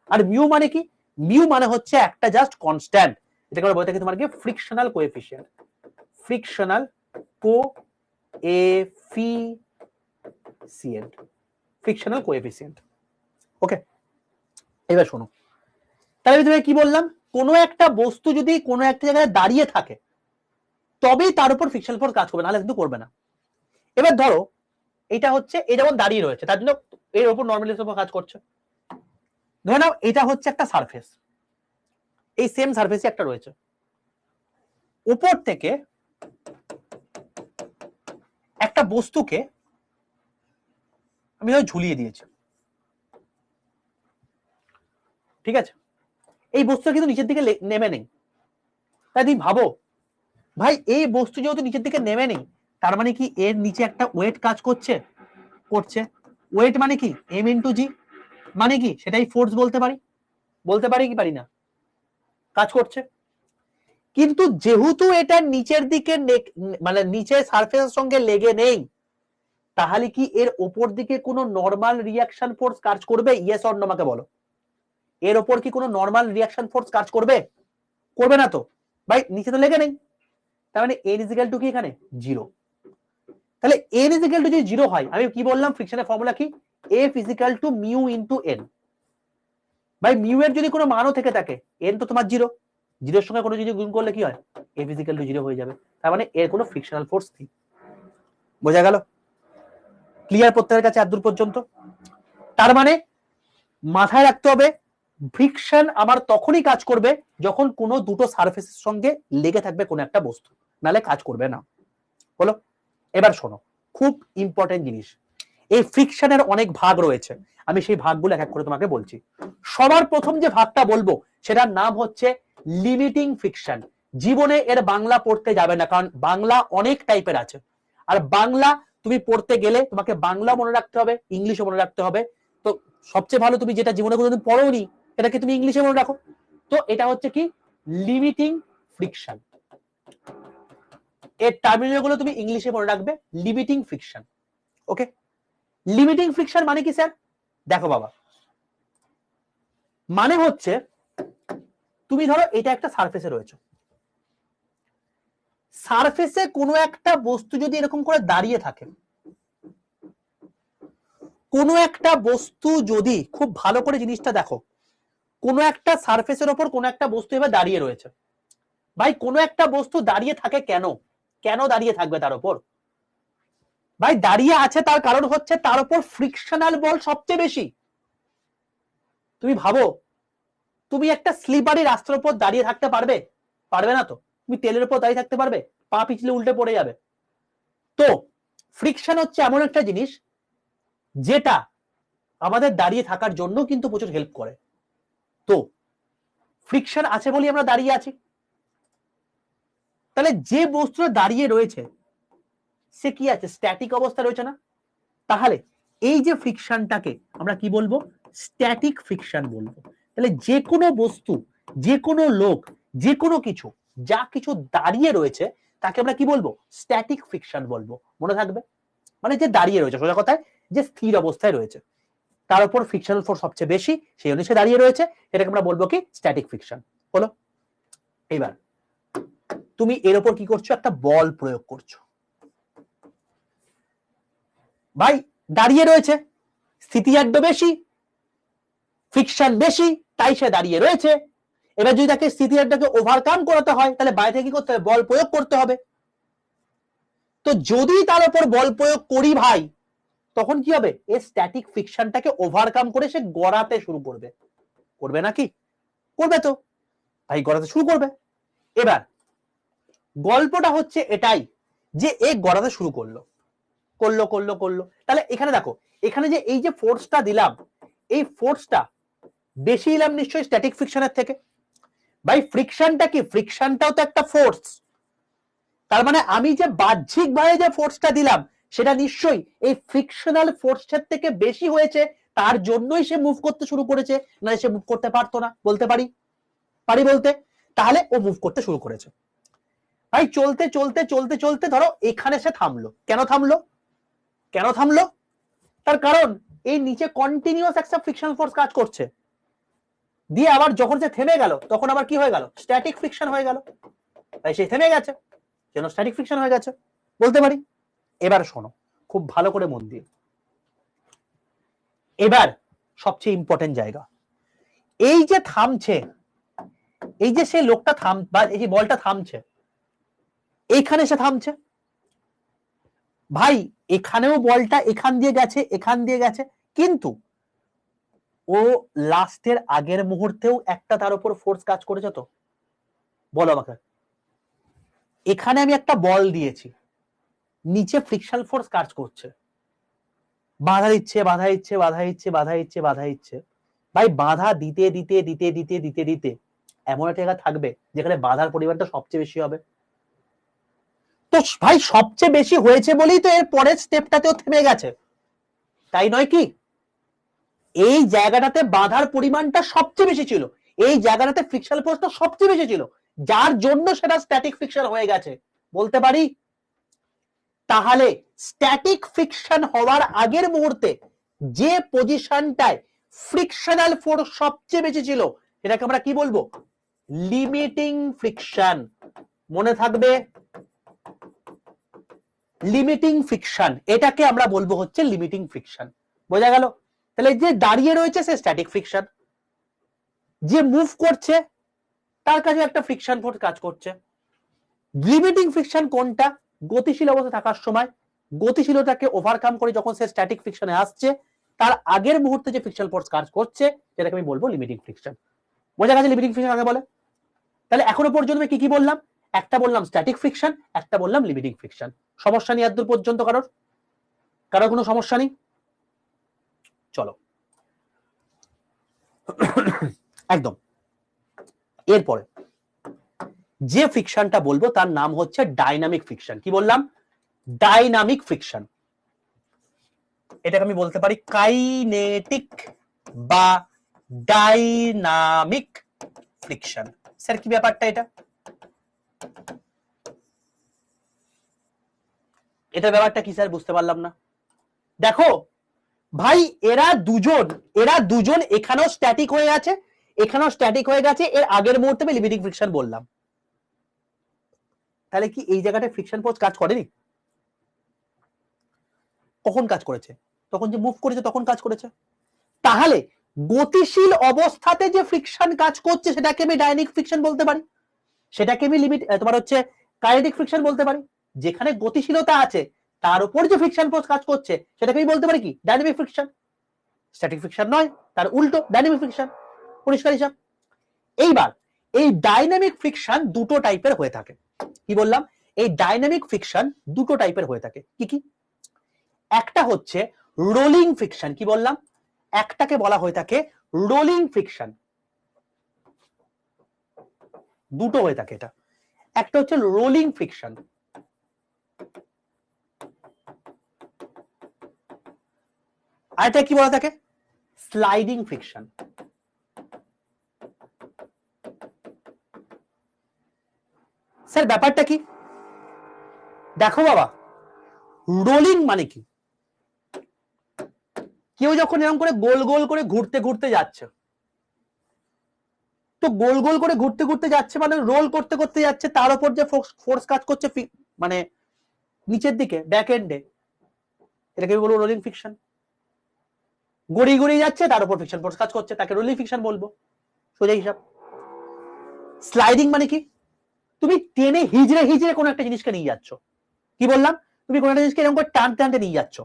আর মিউ মানে কি? মিউ মানে হচ্ছে একটা জাস্ট কনস্ট্যান্ট, এটাকে আমরা বলে থাকি তোমার কি frictional coefficient, frictional coefficient, frictional coefficient. Okay, এবার শোনো, তাহলে তুমি কি বললাম? কোনো একটা বস্তু যদি কোনো একটা জায়গায় দাঁড়িয়ে থাকে তবেই তার উপর ফ্রিকশনাল ফোর্স কাজ করবে, নাহলে কিন্তু করবে না। এবার ধরো এটা হচ্ছে এই যেমন দাঁড়িয়ে রয়েছে, তার জন্য এর উপর নর্মালি কাজ করছে। ধরে নাও এটা হচ্ছে একটা সারফেস, এই সেম সারফেসে একটা রয়েছে, উপর থেকে একটা বস্তুকে আমি ঝুলিয়ে দিয়েছি, ঠিক আছে? এই বস্তু কিন্তু নিচের দিকে নেমে নেই। তাই তুমি ভাবো ভাই, এই বস্তু যেহেতু নিচের দিকে নেমে নেই, তার মানে কি এর নিচে একটা ওয়েট কাজ করছে? করছে। ওয়েট মানে কি? এম ইন্টু জি, মানে কি সেটাই ফোর্স বলতে পারি, বলতে পারি কি পারি না? কাজ করছে। কিন্তু যেহেতু এটা নিচের দিকে মানে নিচের সারফেসের সঙ্গে লেগে নেই, তাহলে কি এর ওপর দিকে কোনো নর্মাল রিয়াকশন ফোর্স কাজ করবে? ইয়েস অর নো আমাকে বলো। এর ওপর কি কোনো নর্মাল রিয়াকশন ফোর্স কাজ করবে? করবে না তো ভাই, নিচে তো লেগে নেই। তার মানে এন ইজিক্যাল টু কি এখানে? জিরো। তাহলে এন ইজিক্যাল টু যদি জিরো হয়, আমি কি বললাম ফ্রিকশনের ফর্মুলা কি? F is equal to mu into N. ভাই মিউ এর যদি কোনো মানও থেকে থাকে, এন তো তোমার জিরো, জিরোর সঙ্গে কোনো যদি গুণ করলে কি হয়? এফ ইজিক্যাল টু জিরো হয়ে যাবে। তার মানে এর কোনো ফ্রিকশনাল ফোর্স নেই। বোঝা গেল? ক্লিয়ার প্রত্যেকের কাছে এত দূর পর্যন্ত? তার মানে মাথায় রাখতে হবে ফ্রিকশন আমার তখনই কাজ করবে যখন কোনো দুটো সারফেসের সঙ্গে লেগে থাকবে কোনো একটা বস্তু, নালে কাজ করবে না। হলো? এবার শোনো, খুব ইম্পর্টেন্ট জিনিস, এই ফ্রিকশনের অনেক ভাগ রয়েছে, আমি সেই ভাগগুলো এক এক করে তোমাকে বলছি। সবার প্রথম যে ভাগটা বলবো সেটার নাম হচ্ছে লিমিটিং ফ্রিকশন। জীবনে এর বাংলা পড়তে যাবে না, কারণ বাংলা অনেক টাইপের আছে, আর বাংলা তুমি পড়তে গেলে তোমাকে বাংলা মনে রাখতে হবে, ইংলিশও মনে রাখতে হবে। তো সবচেয়ে ভালো তুমি যেটা জীবনে কোনোদিন পড়োনি সেটাকে তুমি ইংলিশে মনে রাখো। তো এটা হচ্ছে কি লিমিটিং ফ্রিকশন, এর টার্মিনাল গুলো তুমি ইংলিশে মনে রাখবে, লিমিটিং ফ্রিকশন। ওকে, লিমিটিং ফ্রিকশন মানে কি স্যার? দেখো বাবা, মানে হচ্ছে তুমি ধরো এটা একটা সারফেসে রয়েছে, সারফেসে কোনো একটা বস্তু যদি এরকম করে দাঁড়িয়ে থাকে, কোনো একটা বস্তু যদি, খুব ভালো করে জিনিসটা দেখো, কোনো একটা সারফেসের ওপর কোনো একটা বস্তু এবার দাঁড়িয়ে রয়েছে। ভাই কোনো একটা বস্তু দাঁড়িয়ে থাকে কেন? কেন দাঁড়িয়ে থাকবে তার উপর? ভাই দাঁড়িয়ে আছে তার কারণ হচ্ছে তার উপর ফ্রিকশনাল বল সবচেয়ে বেশি। তুমি ভাবো, তুমি একটা স্লিপারি রাস্তার উপর দাঁড়িয়ে থাকতে পারবে? পারবে না তো। তুমি তেলের উপর দাঁড়িয়ে থাকতে পারবে? পা পিছলে উল্টে পড়ে যাবে। তো ফ্রিকশন হচ্ছে এমন একটা জিনিস যেটা আমাদের দাঁড়িয়ে থাকার জন্য কিন্তু প্রচুর হেল্প করে। তো ফ্রিকশন আছে বলেই আমরা দাঁড়িয়ে আছি। তাহলে যে বস্তুটা দাঁড়িয়ে রয়েছে সে কি আছে? স্ট্যাটিক অবস্থা রয়েছে না? তাহলে এই যে ফ্রিকশনটাকে আমরা কি বলবো? স্ট্যাটিক ফ্রিকশন বলবো। তাহলে যে কোনো বস্তু, যে কোনো লোক, যে কোনো কিছু, যা কিছু দাঁড়িয়ে রয়েছে তাকে আমরা কি বলবো? স্ট্যাটিক ফ্রিকশন বলবো। মনে থাকবে? মানে যে দাঁড়িয়ে রয়েছে, সোজা কথায় যে স্থির অবস্থায় রয়েছে, তার উপর ফ্রিকশনাল ফোর্স সবচেয়ে বেশি, সেই অনুসারে দাঁড়িয়ে রয়েছে, এটাকে আমরা বলবো কি? Static friction. হলো? এবার তুমি এর উপর কি করছো? একটা বল প্রয়োগ করছো। ভাই দাঁড়িয়ে রয়েছে, স্থিতিজাড্য বেশি, ফ্রিকশন বেশি, তাই সে দাঁড়িয়ে রয়েছে। এবার যদি তাকে স্থিতিজাড্যকে ওভারকাম করাতে হয়, তাহলে বাইরে থেকে কি করতে হবে? বল প্রয়োগ করতে হবে। তো যদি তার উপর বল প্রয়োগ করি ভাই, তখন কি হবে? এই স্ট্যাটিক ফ্রিকশনটাকে ওভারকাম করে সে গড়াতে শুরু করবে। করবে নাকি? করবে তো ভাই, গড়াতে শুরু করবে। এবার গল্পটা হচ্ছে এটাই যে এ গড়াতে শুরু করলো, করলো করলো করলো। তাহলে এখানে দেখো, এখানে যে এই যে ফোর্সটা দিলাম, এই ফোর্সটা বেশি দিলাম নিশ্চয়ই স্ট্যাটিক ফ্রিকশনের থেকে। ভাই ফ্রিকশনটা কি? ফ্রিকশনটাও তো একটা ফোর্স। তার মানে আমি যে বাহ্যিকভাবে যে ফোর্সটা দিলাম সেটা নিশ্চয়ই এই ফ্রিকশনাল ফোর্সের থেকে বেশি হয়েছে, তার জন্যই সে মুভ করতে শুরু করেছে, না সে মুভ করতে পারতো না? বলতে পারি? পারি বলতে। তাহলে ও মুভ করতে শুরু করেছে। ভাই চলতে চলতে চলতে চলতে ধরো এখানে সে থামলো। কেন থামলো? কেন থামলো? তার কারণ এই নিচে কন্টিনিউয়াস একটা ফ্রিকশনাল ফোর্স কাজ করছে, দিয়ে আবার যখন সে থেমে গেল তখন আবার কি হয়ে গেল? স্ট্যাটিক ফ্রিকশন হয়ে গেল। তাই সে থেমে গেছে, যেন স্ট্যাটিক ফ্রিকশন হয়ে গেছে, বলতে পারি। এবার শোনো খুব ভালো করে মন দিয়ে, এবার সবচেয়ে ইম্পর্টেন্ট জায়গা। এই যে থামছে, এই যে সেই লোকটা বা এই যে বলটা থামছে, এইখানে সে থামছে। ভাই এখানেও বলটা এখান দিয়ে গেছে, এখান দিয়ে গেছে, কিন্তু ও লাস্টের আগের মুহূর্তেও একটা তার উপর ফোর্স কাজ করেছে। তো বলো আমাকে, এখানে আমি একটা বল দিয়েছি, নিচে ফ্রিকশনাল ফোর্স কাজ করছে, বাধা দিচ্ছে বাধা দিচ্ছে বাধা দিচ্ছে বাধা দিচ্ছে বাধা দিচ্ছে। ভাই বাধা দিতে দিতে দিতে দিতে দিতে দিতে এমন একটা জায়গা থাকবে যেখানে বাধার পরিমাণটা সবচেয়ে বেশি হবে। তো ভাই সবচেয়ে বেশি হয়েছে বলেই তো এর পরের স্টেপটাতেও থেমে গেছে, তাই নয় কি? এই জায়গাটাতে বাধার পরিমাণটা সবচেয়ে বেশি ছিল, এই জায়গাটাতে ফ্রিকশনাল ফোর্সটা সবচেয়ে বেশি ছিল, যার জন্য সেটা স্ট্যাটিক ফ্রিকশন হয়ে গেছে, বলতে পারি। তাহলে স্ট্যাটিক ফ্রিকশন হওয়ার আগের মুহূর্তে যে পজিশনটায় ফ্রিকশনাল ফোর্স সবচেয়ে বেশি ছিল এটাকে আমরা কি বলবো? Limiting friction. মনে থাকবে, লিমিটিং ফ্রিকশন, এটাকে আমরা বলবো হচ্ছে লিমিটিং ফ্রিকশন। বোঝা গেল? তাহলে যে দাঁড়িয়ে রয়েছে সে স্ট্যাটিক ফ্রিকশন, যে মুভ করছে তার কাছে একটা ফ্রিকশন ফোর্স কাজ করছে। লিমিটিং ফ্রিকশন কোনটা? গতিশীল অবস্থায় থাকার সময় গতিশীলতাকে ওভারকাম করে যখন সে স্ট্যাটিক ফ্রিকশনে আসছে, তার আগের মুহূর্তে যে ফ্রিকশন ফোর্স কাজ করছে সেটাকে আমি বলবো লিমিটিং ফ্রিকশন। বোঝা গেছে লিমিটিং ফ্রিকশন কাকে বলে? তাহলে এখনো পর্যন্ত কি কি বললাম? একটা বললাম স্ট্যাটিক ফ্রিকশন, একটা বললাম লিমিটিং ফ্রিকশন। সমস্যা নেই এতদূর পর্যন্ত? কারোর কারোর কোনো সমস্যা নেই? চলো একদম। এরপরে যে ফ্রিকশনটা বলবো তার নাম হচ্ছে ডাইনামিক ফ্রিকশন। কি বললাম? Dynamic friction. এটাকে আমি বলতে পারি কাইনেটিক বা ডাইনামিক ফ্রিকশন। স্যার কি ব্যাপারটা? এটা ব্যাপারটা কি স্যার? বুঝতে পারলাম না। দেখো ভাই এরা দুজন এখানেও স্ট্যাটিক হয়ে আছে, এখানেও স্ট্যাটিক হয়ে গেছে, এর আগের মুহূর্তে আমি লিমিটিং ফ্রিকশন বললাম। তাহলে কি এই জায়গাটায় ফ্রিকশন ফোর্স কাজ করেনি? কখন কাজ করেছে? তখন যে মুভ করেছে তখন কাজ করেছে। তাহলে গতিশীল অবস্থাতে যে ফ্রিকশন কাজ করছে সেটাকে আমি ডাইনামিক ফ্রিকশন বলতে পারি, সেটাকে আমি তোমার হচ্ছে কাইনেটিক ফ্রিকশন বলতে পারি। যেখানে গতিশীলতা আছে তার উপর যে ফ্রিকশন ফোর্স কাজ করছে সেটাকে আমি বলতে পারি কি? Dynamic friction. স্ট্যাটিক ফ্রিকশন নয়, তার উল্টো ডাইনামিক ফ্রিকশন। পরিষ্কার হিসাব। এইবার এই ডাইনামিক ফ্রিকশন দুটো টাইপের হয়ে থাকে। কি বললাম? এই ডাইনামিক ফ্রিকশন দুটো টাইপের হয়ে থাকে। কি কি? একটা হচ্ছে রোলিং ফ্রিকশন। কি বললাম? একটাকে বলা হয়ে থাকে রোলিং ফ্রিকশন। দুটো হয়ে থাকে এটা। একটা হচ্ছে রোলিং ফ্রিকশন, আর এটা কি বলা থাকে? Sliding friction. স্যার ব্যাপারটা কি? দেখো বাবা, রোলিং মানে কি? কেউ যখন এরকম করে গোল গোল করে ঘুরতে ঘুরতে যাচ্ছে, তো গোল গোল করে ঘুরতে ঘুরতে যাচ্ছে মানে রোল করতে করতে যাচ্ছে, তার উপর যে ফোর্স কাজ করছে মানে নিচের দিকে ব্যাক এন্ডে, এটাকে বলবো রোলিং ফ্রিকশন। গড়িয়ে গড়িয়ে যাচ্ছে তার উপর ফ্রিকশন ফোর্স কাজ করছে, তাকে রোলিং ফ্রিকশন বলবো, সোজা হিসাব। স্লাইডিং মানে কি? তুমি টেনে হিজড়ে হিজড়ে কোনো একটা জিনিসকে নিয়ে যাচ্ছ। কি বললাম? তুমি কোনো একটা জিনিসকে এরকম করে টানতে টানতে নিয়ে যাচ্ছ,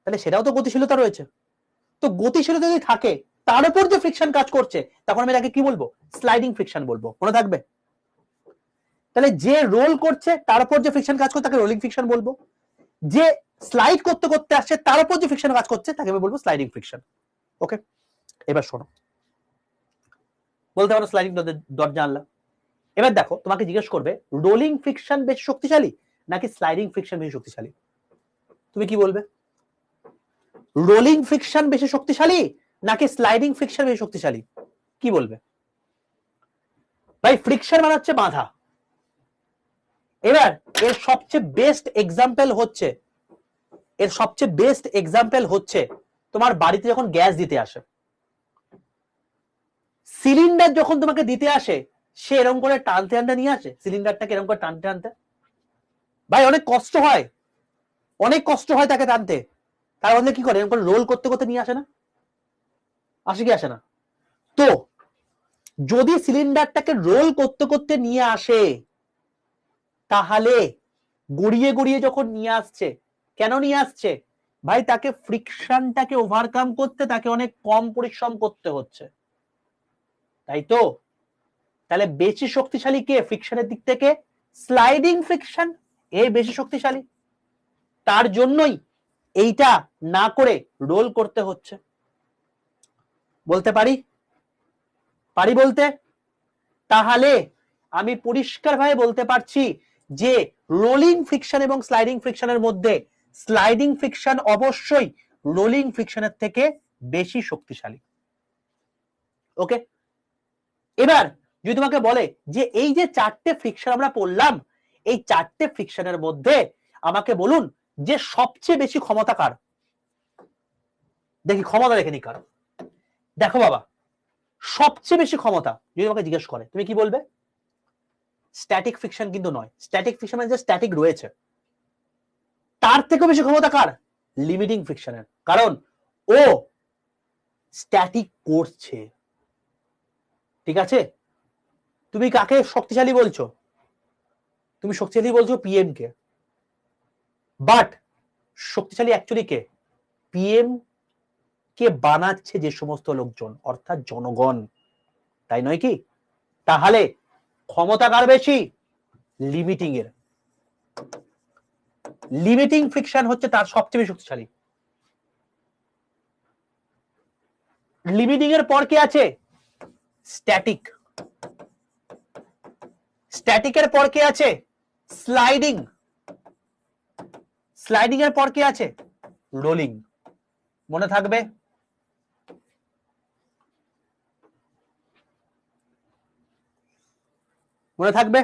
তাহলে সেটাও তো গতিশীলতা রয়েছে। তো গতিশীলতা যদি থাকে তার উপর যে ফ্রিকশন কাজ করছে তখন আমি তাকে কি বলবো? স্লাইডিং ফ্রিকশন বলবো। মনে থাকবে? তাহলে যে রোল করছে তার উপর যে ফ্রিকশন কাজ করছে তাকে রোলিং ফ্রিকশন বলবো, যে স্লাইড করতে করতে আসছে, তার উপর যে ফ্রিকশন কাজ করছে তাকে আমি বলবো স্লাইডিং ফ্রিকশন। ওকে, এবার শোনো, বলতে পারো স্লাইডিং দরজা জানলা। এবার দেখো, তোমাকে জিজ্ঞেস করবে রোলিং ফ্রিকশন বেশি শক্তিশালী নাকি স্লাইডিং ফ্রিকশন বেশি শক্তিশালী, তুমি কি বলবে? রোলিং ফ্রিকশন বেশি শক্তিশালী নাকি স্লাইডিং ফ্রিকশন বেশি শক্তিশালী, কি বলবে? ভাই ফ্রিকশন মানে হচ্ছে বাধা। এবার এর সবচেয়ে বেস্ট এক্সাম্পল হচ্ছে তোমার বাড়িতে যখন গ্যাস দিতে আসে, সিলিন্ডার যখন তোমাকে দিতে আসে, সে এরকম করে টানতে টানতে নিয়ে আসে সিলিন্ডারটাকে, এরকম করে টানতে টানতে, ভাই অনেক কষ্ট হয় তাকে টানতে। তার বদলে কি করে, এরকম করে রোল করতে করতে নিয়ে আসে না, আসে কি আসে না? তো যদি সিলিন্ডারটাকে রোল করতে করতে নিয়ে আসে, তাহলে গড়িয়ে গড়িয়ে যখন নিয়ে আসছে, কেন নিয়ে আসছে? ভাই তাকে ফ্রিকশনটাকে ওভারকাম করতে তাকে অনেক কম পরিশ্রম করতে হচ্ছে, তাই তো? তাহলে বেশি শক্তিশালী কে ফ্রিকশনের দিক থেকে? স্লাইডিং ফ্রিকশন, এ বেশি শক্তিশালী। তার জন্যই এইটা না করে রোল করতে হচ্ছে। বলতে পারি বলতে? তাহলে আমি পরিষ্কারভাবে বলতে পারছি যে রোলিং ফ্রিকশন এবং স্লাইডিং ফ্রিকশনের মধ্যে স্লাইডিং ফ্রিকশন অবশ্যই রোলিং ফ্রিকশনের থেকে বেশি শক্তিশালী। ওকে, এবার যদি তোমাকে বলে যে এই যে চারটে ফ্রিকশন আমরা পড়লাম, এই চারটে ফ্রিকশনের মধ্যে আমাকে বলুন যে সবচেয়ে বেশি ক্ষমতা কার, দেখি ক্ষমতা দেখে নি কার। দেখো বাবা, সবচেয়ে বেশি ক্ষমতা যদি তোমাকে জিজ্ঞেস করে, তুমি কি বলবে? স্ট্যাটিক ফ্রিকশন কিন্তু নয়। স্ট্যাটিক ফ্রিকশন মানে যে স্ট্যাটিক রয়েছে, তার থেকেও বেশি ক্ষমতা কার? লিমিটিং ফ্রিকশনের। কারণ ও স্ট্যাটিক করছে। ঠিক আছে, তুমি কাকে শক্তিশালী বলছো? তুমি শক্তিশালী বলছো পিএম কে, বাট শক্তিশালী অ্যাকচুয়ালি কে? পিএম কে বানাচ্ছে যে সমস্ত লোকজন, অর্থাৎ জনগণ, তাই নয় কি? তাহলে ক্ষমতা কার বেশি? লিমিটিং এর। লিমিটিং ফ্রিকশন হচ্ছে তার সবচেয়ে বেশি শক্তিশালী। লিমিটিং এর পর কে আছে? স্ট্যাটিক। স্ট্যাটিকের পর কে আছে? স্লাইডিং। স্লাইডিং এর পর কে আছে? রোলিং। মনে থাকবে? মনে থাকবে?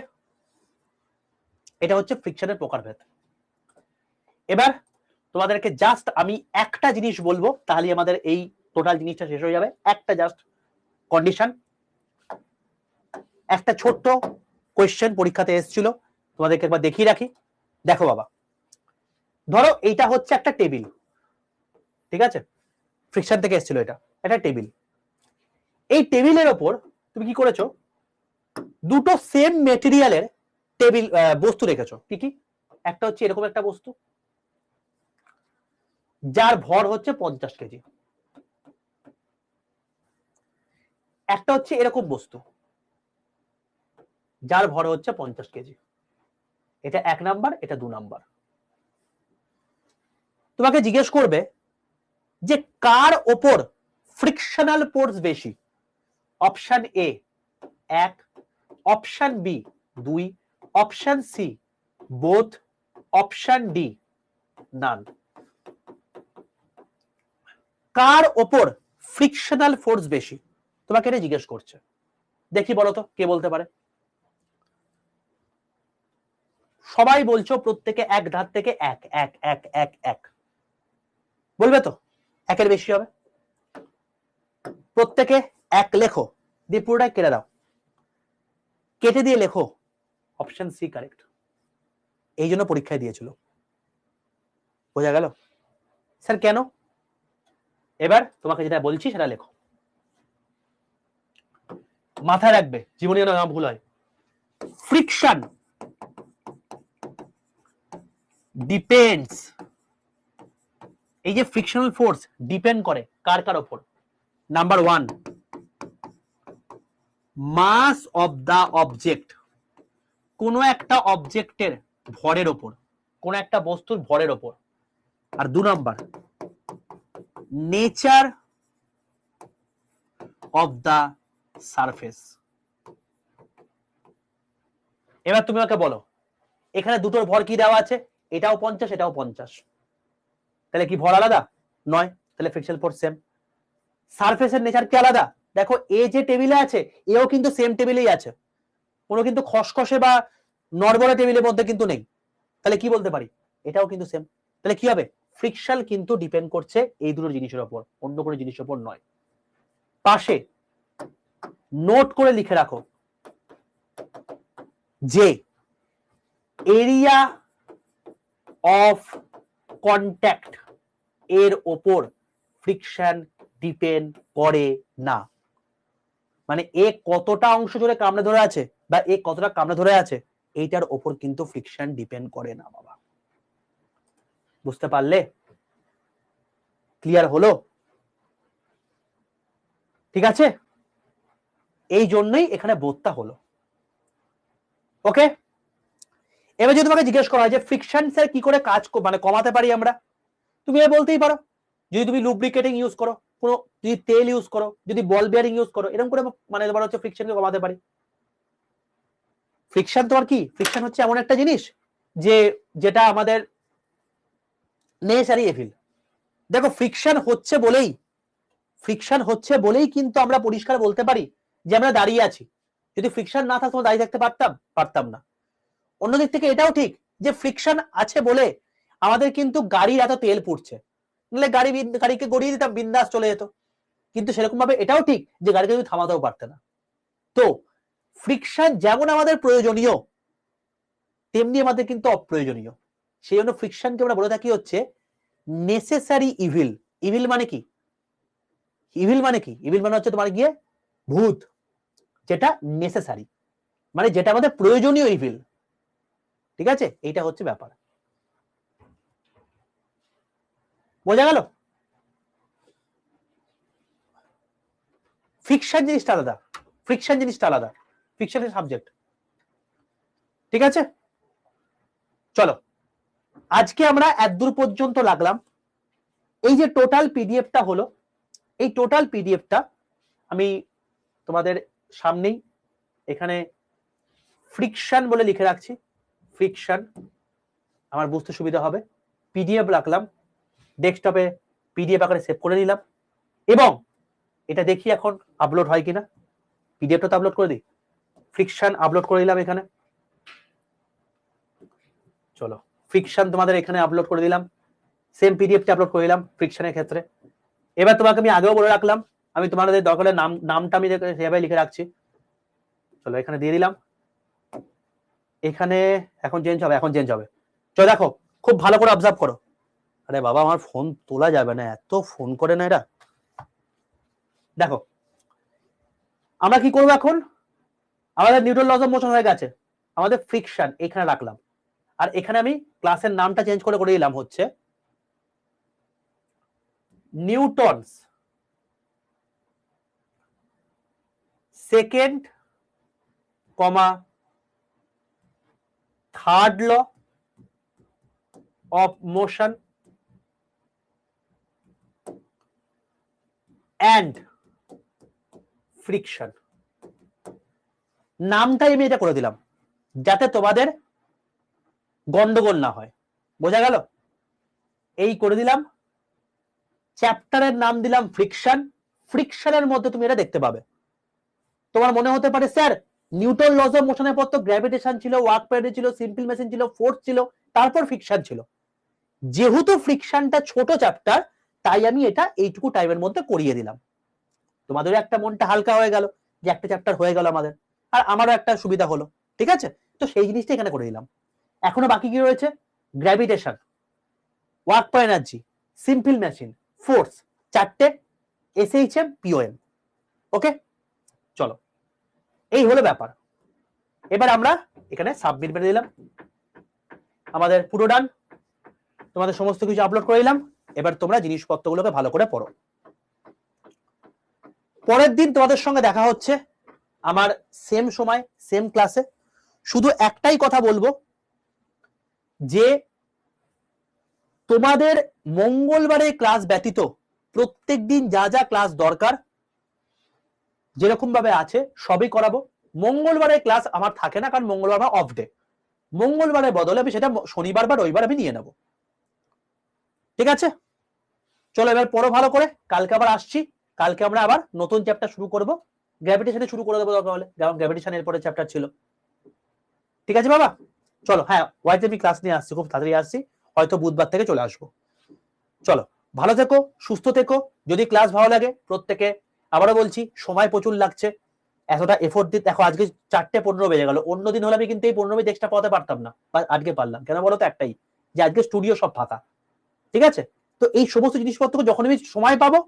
এটা হচ্ছে ফ্রিকশনের প্রকারভেদ। এবার তোমাদেরকে জাস্ট আমি একটা জিনিস বলবো, তাহলে আমাদের এই টোটাল জিনিসটা শেষ হয়ে যাবে। একটা জাস্ট কন্ডিশন, একটা ছোট্ট কোয়েশ্চেন পরীক্ষাতে এসেছিল, তোমাদেরকে একবার দেখিয়ে রাখি। দেখো বাবা, ধরো এইটা হচ্ছে একটা টেবিল, ঠিক আছে? ফ্রিকশন থেকে এসেছিল, এটা একটা টেবিল। এই টেবিলের ওপর তুমি কি করেছো? দুটো সেম মেটেরিয়ালের টেবিল বস্তু রেখেছো। কি কি? একটা হচ্ছে এরকম একটা বস্তু যার ভর হচ্ছে 50 কেজি, একটা হচ্ছে এরকম বস্তু যার ভর হচ্ছে 50 কেজি। এটা 1 নাম্বার, এটা 2 নাম্বার। তোমাকে জিজ্ঞেস করবে যে কার ওপর ফ্রিকশনাল ফোর্স বেশি। Option A 1, option B 2, option C both, option D none. কার ওপর ফ্রিকশনাল ফোর্স বেশি, তোমাকে এটা জিজ্ঞেস করছে। দেখি বলো তো কে বলতে পারে। সবাই বলছো প্রত্যেকে এক ধার থেকে এক এক এক এক এক, বলবে তো একের বেশি হবে। প্রত্যেকে এক লেখো, দিয়ে পুরোটাই কেটে দাও, কেটে দিয়ে লেখো অপশন সি কারেক্ট। এই জন্য পরীক্ষায় দিয়েছিল। বোঝা গেল? স্যার কেন? এবার তোমাকে যেটা বলছি সেটা লেখো, মাথায় রাখবে, জীবনে যেন না ভুল হয়। ফ্রিকশন ডিপেন্ডস, এই যে ফ্রিকশনাল ফোর্স ডিপেন্ড করে কার কার ওপর? Number 1, mass of the object, কোন একটা অবজেক্টের ভরের ওপর, কোন একটা বস্তুর ভরের ওপর। আর 2 number nature of the surface. এবার তুমি আমাকে বলো, এখানে দুটোর ভর কি দেওয়া আছে? এটাও 50, এটাও 50, তাহলে কি ভর আলাদা? নয়, তাহলে ফ্রিকশনাল ফোর্স সেম। সারফেসের নেচার কি আলাদা? দেখো এ যে টেবিলে আছে এও কিন্তু সেম টেবিলেই আছে, কোনো কিন্তু খসখসে বা নড়বড়ে টেবিলের মধ্যে কিন্তু নেই, তাহলে কি বলতে পারি? এটাও কিন্তু সেম। তাহলে কি হবে? ফ্রিকশন কিন্তু ডিপেন্ড করছে এই দুটো জিনিসের উপর, অন্য কোনো জিনিসের উপর নয়। পাশে নোট করে লিখে রাখো যে এরিয়া অফ কন্ট্যাক্ট এর ওপর ফ্রিকশন ডিপেন্ড করে না। মানে এ কতটা অংশ জুড়ে কামড়ে ধরে আছে বা এ কতটা কামড়ে ধরে আছে এইটার ওপর কিন্তু ফ্রিকশন ডিপেন্ড করে না বাবা। বুঝতে পারলে? ক্লিয়ার হলো? ঠিক আছে, এই জন্যই এখানে বোধটা হলো। ওকে, এবার যদি তোমাকে জিজ্ঞেস করা হয় যে ফ্রিকশন স্যার কি করে কাজ মানে কমাতে পারি আমরা, তুমি বলতেই পারো যদি তুমি লুব্রিকেটিং ইউজ করো, কোনো যদি তেল ইউজ করো, যদি বল বিয়ারিং ইউজ করো, এরকম করে মানে তোমার হচ্ছে ফ্রিকশনকে কমাতে পারি। ফ্রিকশন তো আর কি, ফ্রিকশন হচ্ছে এমন একটা জিনিস যে যেটা আমাদের নেসারি এভিল। দেখো ফ্রিকশন হচ্ছে বলেই কিন্তু আমরা পরিষ্কার বলতে পারি যে আমরা দাঁড়িয়ে আছি। যদি ফ্রিকশন না থাকতো দাঁড়িয়ে থাকতে পারতাম না। অন্যদিক থেকে এটাও ঠিক যে ফ্রিকশন আছে বলে আমাদের কিন্তু গাড়ির এত তেল পুড়ছে, নাহলে গাড়িকে গড়িয়ে দিতাম, বিন্দাস চলে যেত। কিন্তু সেরকম ভাবে এটাও ঠিক যে গাড়িকে তুমি থামাতেও পারতে না। তো ফ্রিকশন যেমন আমাদের প্রয়োজনীয় তেমনি আমাদের কিন্তু অপ্রয়োজনীয়। সেই জন্য ফ্রিকশনকে আমরা বলে থাকি হচ্ছে নেসেসারি ইভিল। ইভিল মানে কি? ইভিল মানে হচ্ছে তোমার গিয়ে ভূত, যেটা নেসেসারি মানে যেটা আমাদের প্রয়োজনীয় ইভিল। ঠিক আছে, এইটা হচ্ছে ব্যাপার। বোঝা গেল? ফ্রিকশন জিনিসটা আলাদা, ফ্রিকশনের সাবজেক্ট। ঠিক আছে, চলো আজকে আমরা এতদূর পর্যন্ত লাগলাম। এই যে টোটাল পিডিএফটা হলো, এই টোটাল পিডিএফটা আমি তোমাদের সামনেই এখানে ফ্রিকশন বলে লিখে রাখছি। ফ্রিকশন আমার বুঝতে সুবিধা হবে, পিডিএফ রাখলাম ডেস্কটপে, পিডিএফ আকারে সেভ করে নিলাম এবং এটা দেখি এখন আপলোড হয় কিনা। পিডিএফটা তো আপলোড করে দিই, ফ্রিকশন আপলোড করে দিলাম এখানে। চলো ফ্রিকশন তোমাদের এখানে আপলোড করে দিলাম, সেম পিডিএফটা আপলোড করে দিলাম ফ্রিকশনের ক্ষেত্রে। এবার তোমাকে আমি আগেও বলে রাখলাম আমি তোমাদের দরকার নামটা আমি সেভাবে লিখে রাখছি। চলো এখানে দিয়ে দিলাম, এখানে এখন চেঞ্জ হবে। চলো দেখো খুব ভালো করে অবজার্ভ করো। আরে বাবা আমার ফোন তোলা যাবে না, এত ফোন করে না এরা। দেখো আমরা কি করবো এখন, আমাদের নিউটন লস অফ মোশন হয়ে গেছে, আমাদের ফ্রিকশন এখানে রাখলাম আর এখানে আমি ক্লাসের নামটা চেঞ্জ করে দিলাম হচ্ছে Newton's second third law of motion and friction. নামটাই আমি এটা করে দিলাম যাতে তোমাদের গন্ডগোল না হয়। বোঝা গেল? এই করে দিলাম, চ্যাপ্টারের নাম দিলাম ফ্রিকশন। ফ্রিকশনের মধ্যে তুমি এটা দেখতে পাবে। তোমার মনে হতে পারে স্যার নিউটন লস অফ মোশনের পর তো গ্র্যাভিটেশন ছিল, ওয়ার্ক প্যারাডি ছিল, সিম্পল মেশিন ছিল, ফোর্স ছিল, তারপর ফ্রিকশন ছিল। যেহেতু ফ্রিকশনটা ছোট চ্যাপ্টার তাই আমি এটা এইটুকু টাইমের মধ্যে করিয়ে দিলাম। তোমাদের একটা মনটা হালকা হয়ে গেল যে একটা চ্যাপ্টার হয়ে গেল আমাদের, আর আমারও একটা সুবিধা হলো। ঠিক আছে, তো সেই জিনিসটা এখানে করে দিলাম। এখনো বাকি কি রয়েছে? গ্র্যাভিটেশন, ওয়ার্ক পার এনার্জি, সিম্পল মেশিন, ফোর্স, চারটে, এসএইচএম, পিওএম। ওকে, চলো এই হলো ব্যাপার। এবার আমরা এখানে সাবমিট করে দিলাম, আমাদের পুরো ডান, তোমাদের সমস্ত কিছু আপলোড করে দিলাম। এবার তোমরা জিনিসপত্রগুলোকে ভালো করে পড়ো। পরের দিন তোমাদের সঙ্গে দেখা হচ্ছে আমার সেম সময় সেম ক্লাসে। শুধু একটাই কথা বলবো যে তোমাদের মঙ্গলবারের ক্লাস ব্যতীত প্রত্যেকদিন যা যা ক্লাস দরকার যেরকম ভাবে আছে সবই করাবো। মঙ্গলবারের ক্লাস আমার থাকে না, কারণ মঙ্গলবার আমার অফ ডে। মঙ্গলবারের বদলে আমি সেটা শনিবার বা রবিবার আমি নিয়ে নেব। ঠিক আছে, চলো এবার পড়ো ভালো করে, কালকে আবার আসছি। কালকে আমরা আবার নতুন চ্যাপ্টার শুরু করব, গ্র্যাভিটেশনে শুরু করে দেবো দরকার হলে, যেমন গ্র্যাভিটেশন এরপরে চ্যাপ্টার ছিল। ঠিক আছে বাবা, চলো। হ্যাঁ, ওয়াইতে আমি ক্লাস নিয়ে আসছি, খুব তাড়াতাড়ি আসছি, হয়তো বুধবার থেকে চলে আসবো। চলো, ভালো থেকো, সুস্থ থেকো। যদি ক্লাস ভালো লাগে প্রত্যেকে, আবারও বলছি সময় প্রচুর লাগছে, এতটা এফোর্ট দিতে। দেখো আজকে 4:15 বেজে গেল, অন্যদিন হলে আমি কিন্তু এই 15 মিনিট এক্সট্রা পড়াতে পারতাম না, আজকে পারলাম। কেন বলো তো? একটাই, যে আজকে স্টুডিও সব ফাঁকা। ঠিক আছে, তো এই সমস্ত জিনিসপত্র যখন আমি সময় পাবো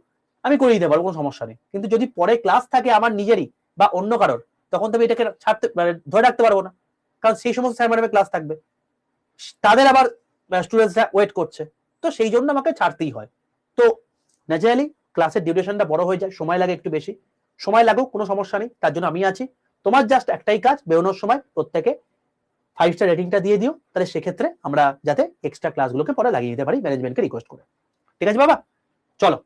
আমি করে দিতে পারবো, কোনো সমস্যা নেই। কিন্তু যদি পরে ক্লাস থাকে আমার নিজেরই বা অন্য কারোর, তখন তো আমি এটাকে ছাড়তে ধরে রাখতে পারবো না, কারণ সেই সমস্ত স্যার ম্যাডামের ক্লাস থাকবে, তাদের আবার স্টুডেন্টসরা ওয়েট করছে, তো সেই জন্য আমাকে ছাড়তেই হয়। তো ন্যাচারালি ক্লাসের ডিউরেশনটা বড় হয়ে যায়, সময় লাগে একটু বেশি। সময় লাগুক, কোনো সমস্যা নেই, তার জন্য আমি আছি। তোমার জাস্ট একটাই কাজ, বেরোনোর সময় প্রত্যেকে 5 স্টার রেটিংটা দিয়ে দিও, তাহলে সেক্ষেত্রে আমরা যাতে এক্সট্রা ক্লাসগুলোকে পরে লাগিয়ে দিতে পারি ম্যানেজমেন্টকে রিকোয়েস্ট করে। ঠিক আছে বাবা, চলো।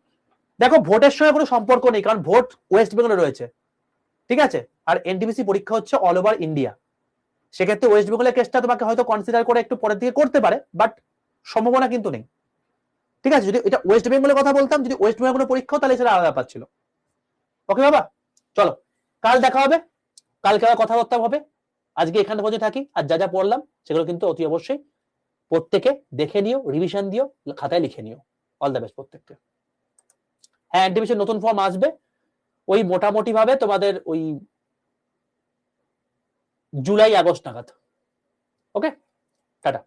দেখো ভোটের সঙ্গে কোনো সম্পর্ক নেই, কারণ ভোট ওয়েস্ট বেঙ্গলে রয়েছে। ঠিক আছে, আর এনটিপিসি পরীক্ষা হচ্ছে অল ওভার ইন্ডিয়া। সেক্ষেত্রে ওয়েস্ট বেঙ্গলের কেসটা তোমাকে হয়তো কনসিডার করে একটু পরের দিকে করতে পারে, বাট সম্ভাবনা কিন্তু নেই। ঠিক আছে, যদি এটা ওয়েস্ট বেঙ্গলের কথা বলতাম, যদি ওয়েস্ট বেঙ্গল কোনো পরীক্ষা, তাহলে সেটা আলাদা ব্যাপার ছিল। ওকে বাবা, চলো কাল দেখা হবে, কালকে আবার কথাবার্তা হবে। আজকে এখানে পৌঁছে থাকি, আর যা যা পড়লাম সেগুলো কিন্তু অতি অবশ্যই প্রত্যেকে দেখে নিও, রিভিশন দিও, খাতায় লিখে নিও। অল দ্য বেস্ট প্রত্যেককে। হ্যাঁ, এনটিপিসির নতুন ফর্ম আসবে ওই মোটামুটি ভাবে তোমাদের ওই জুলাই আগস্ট নাগাদ। ওকে, টাটা।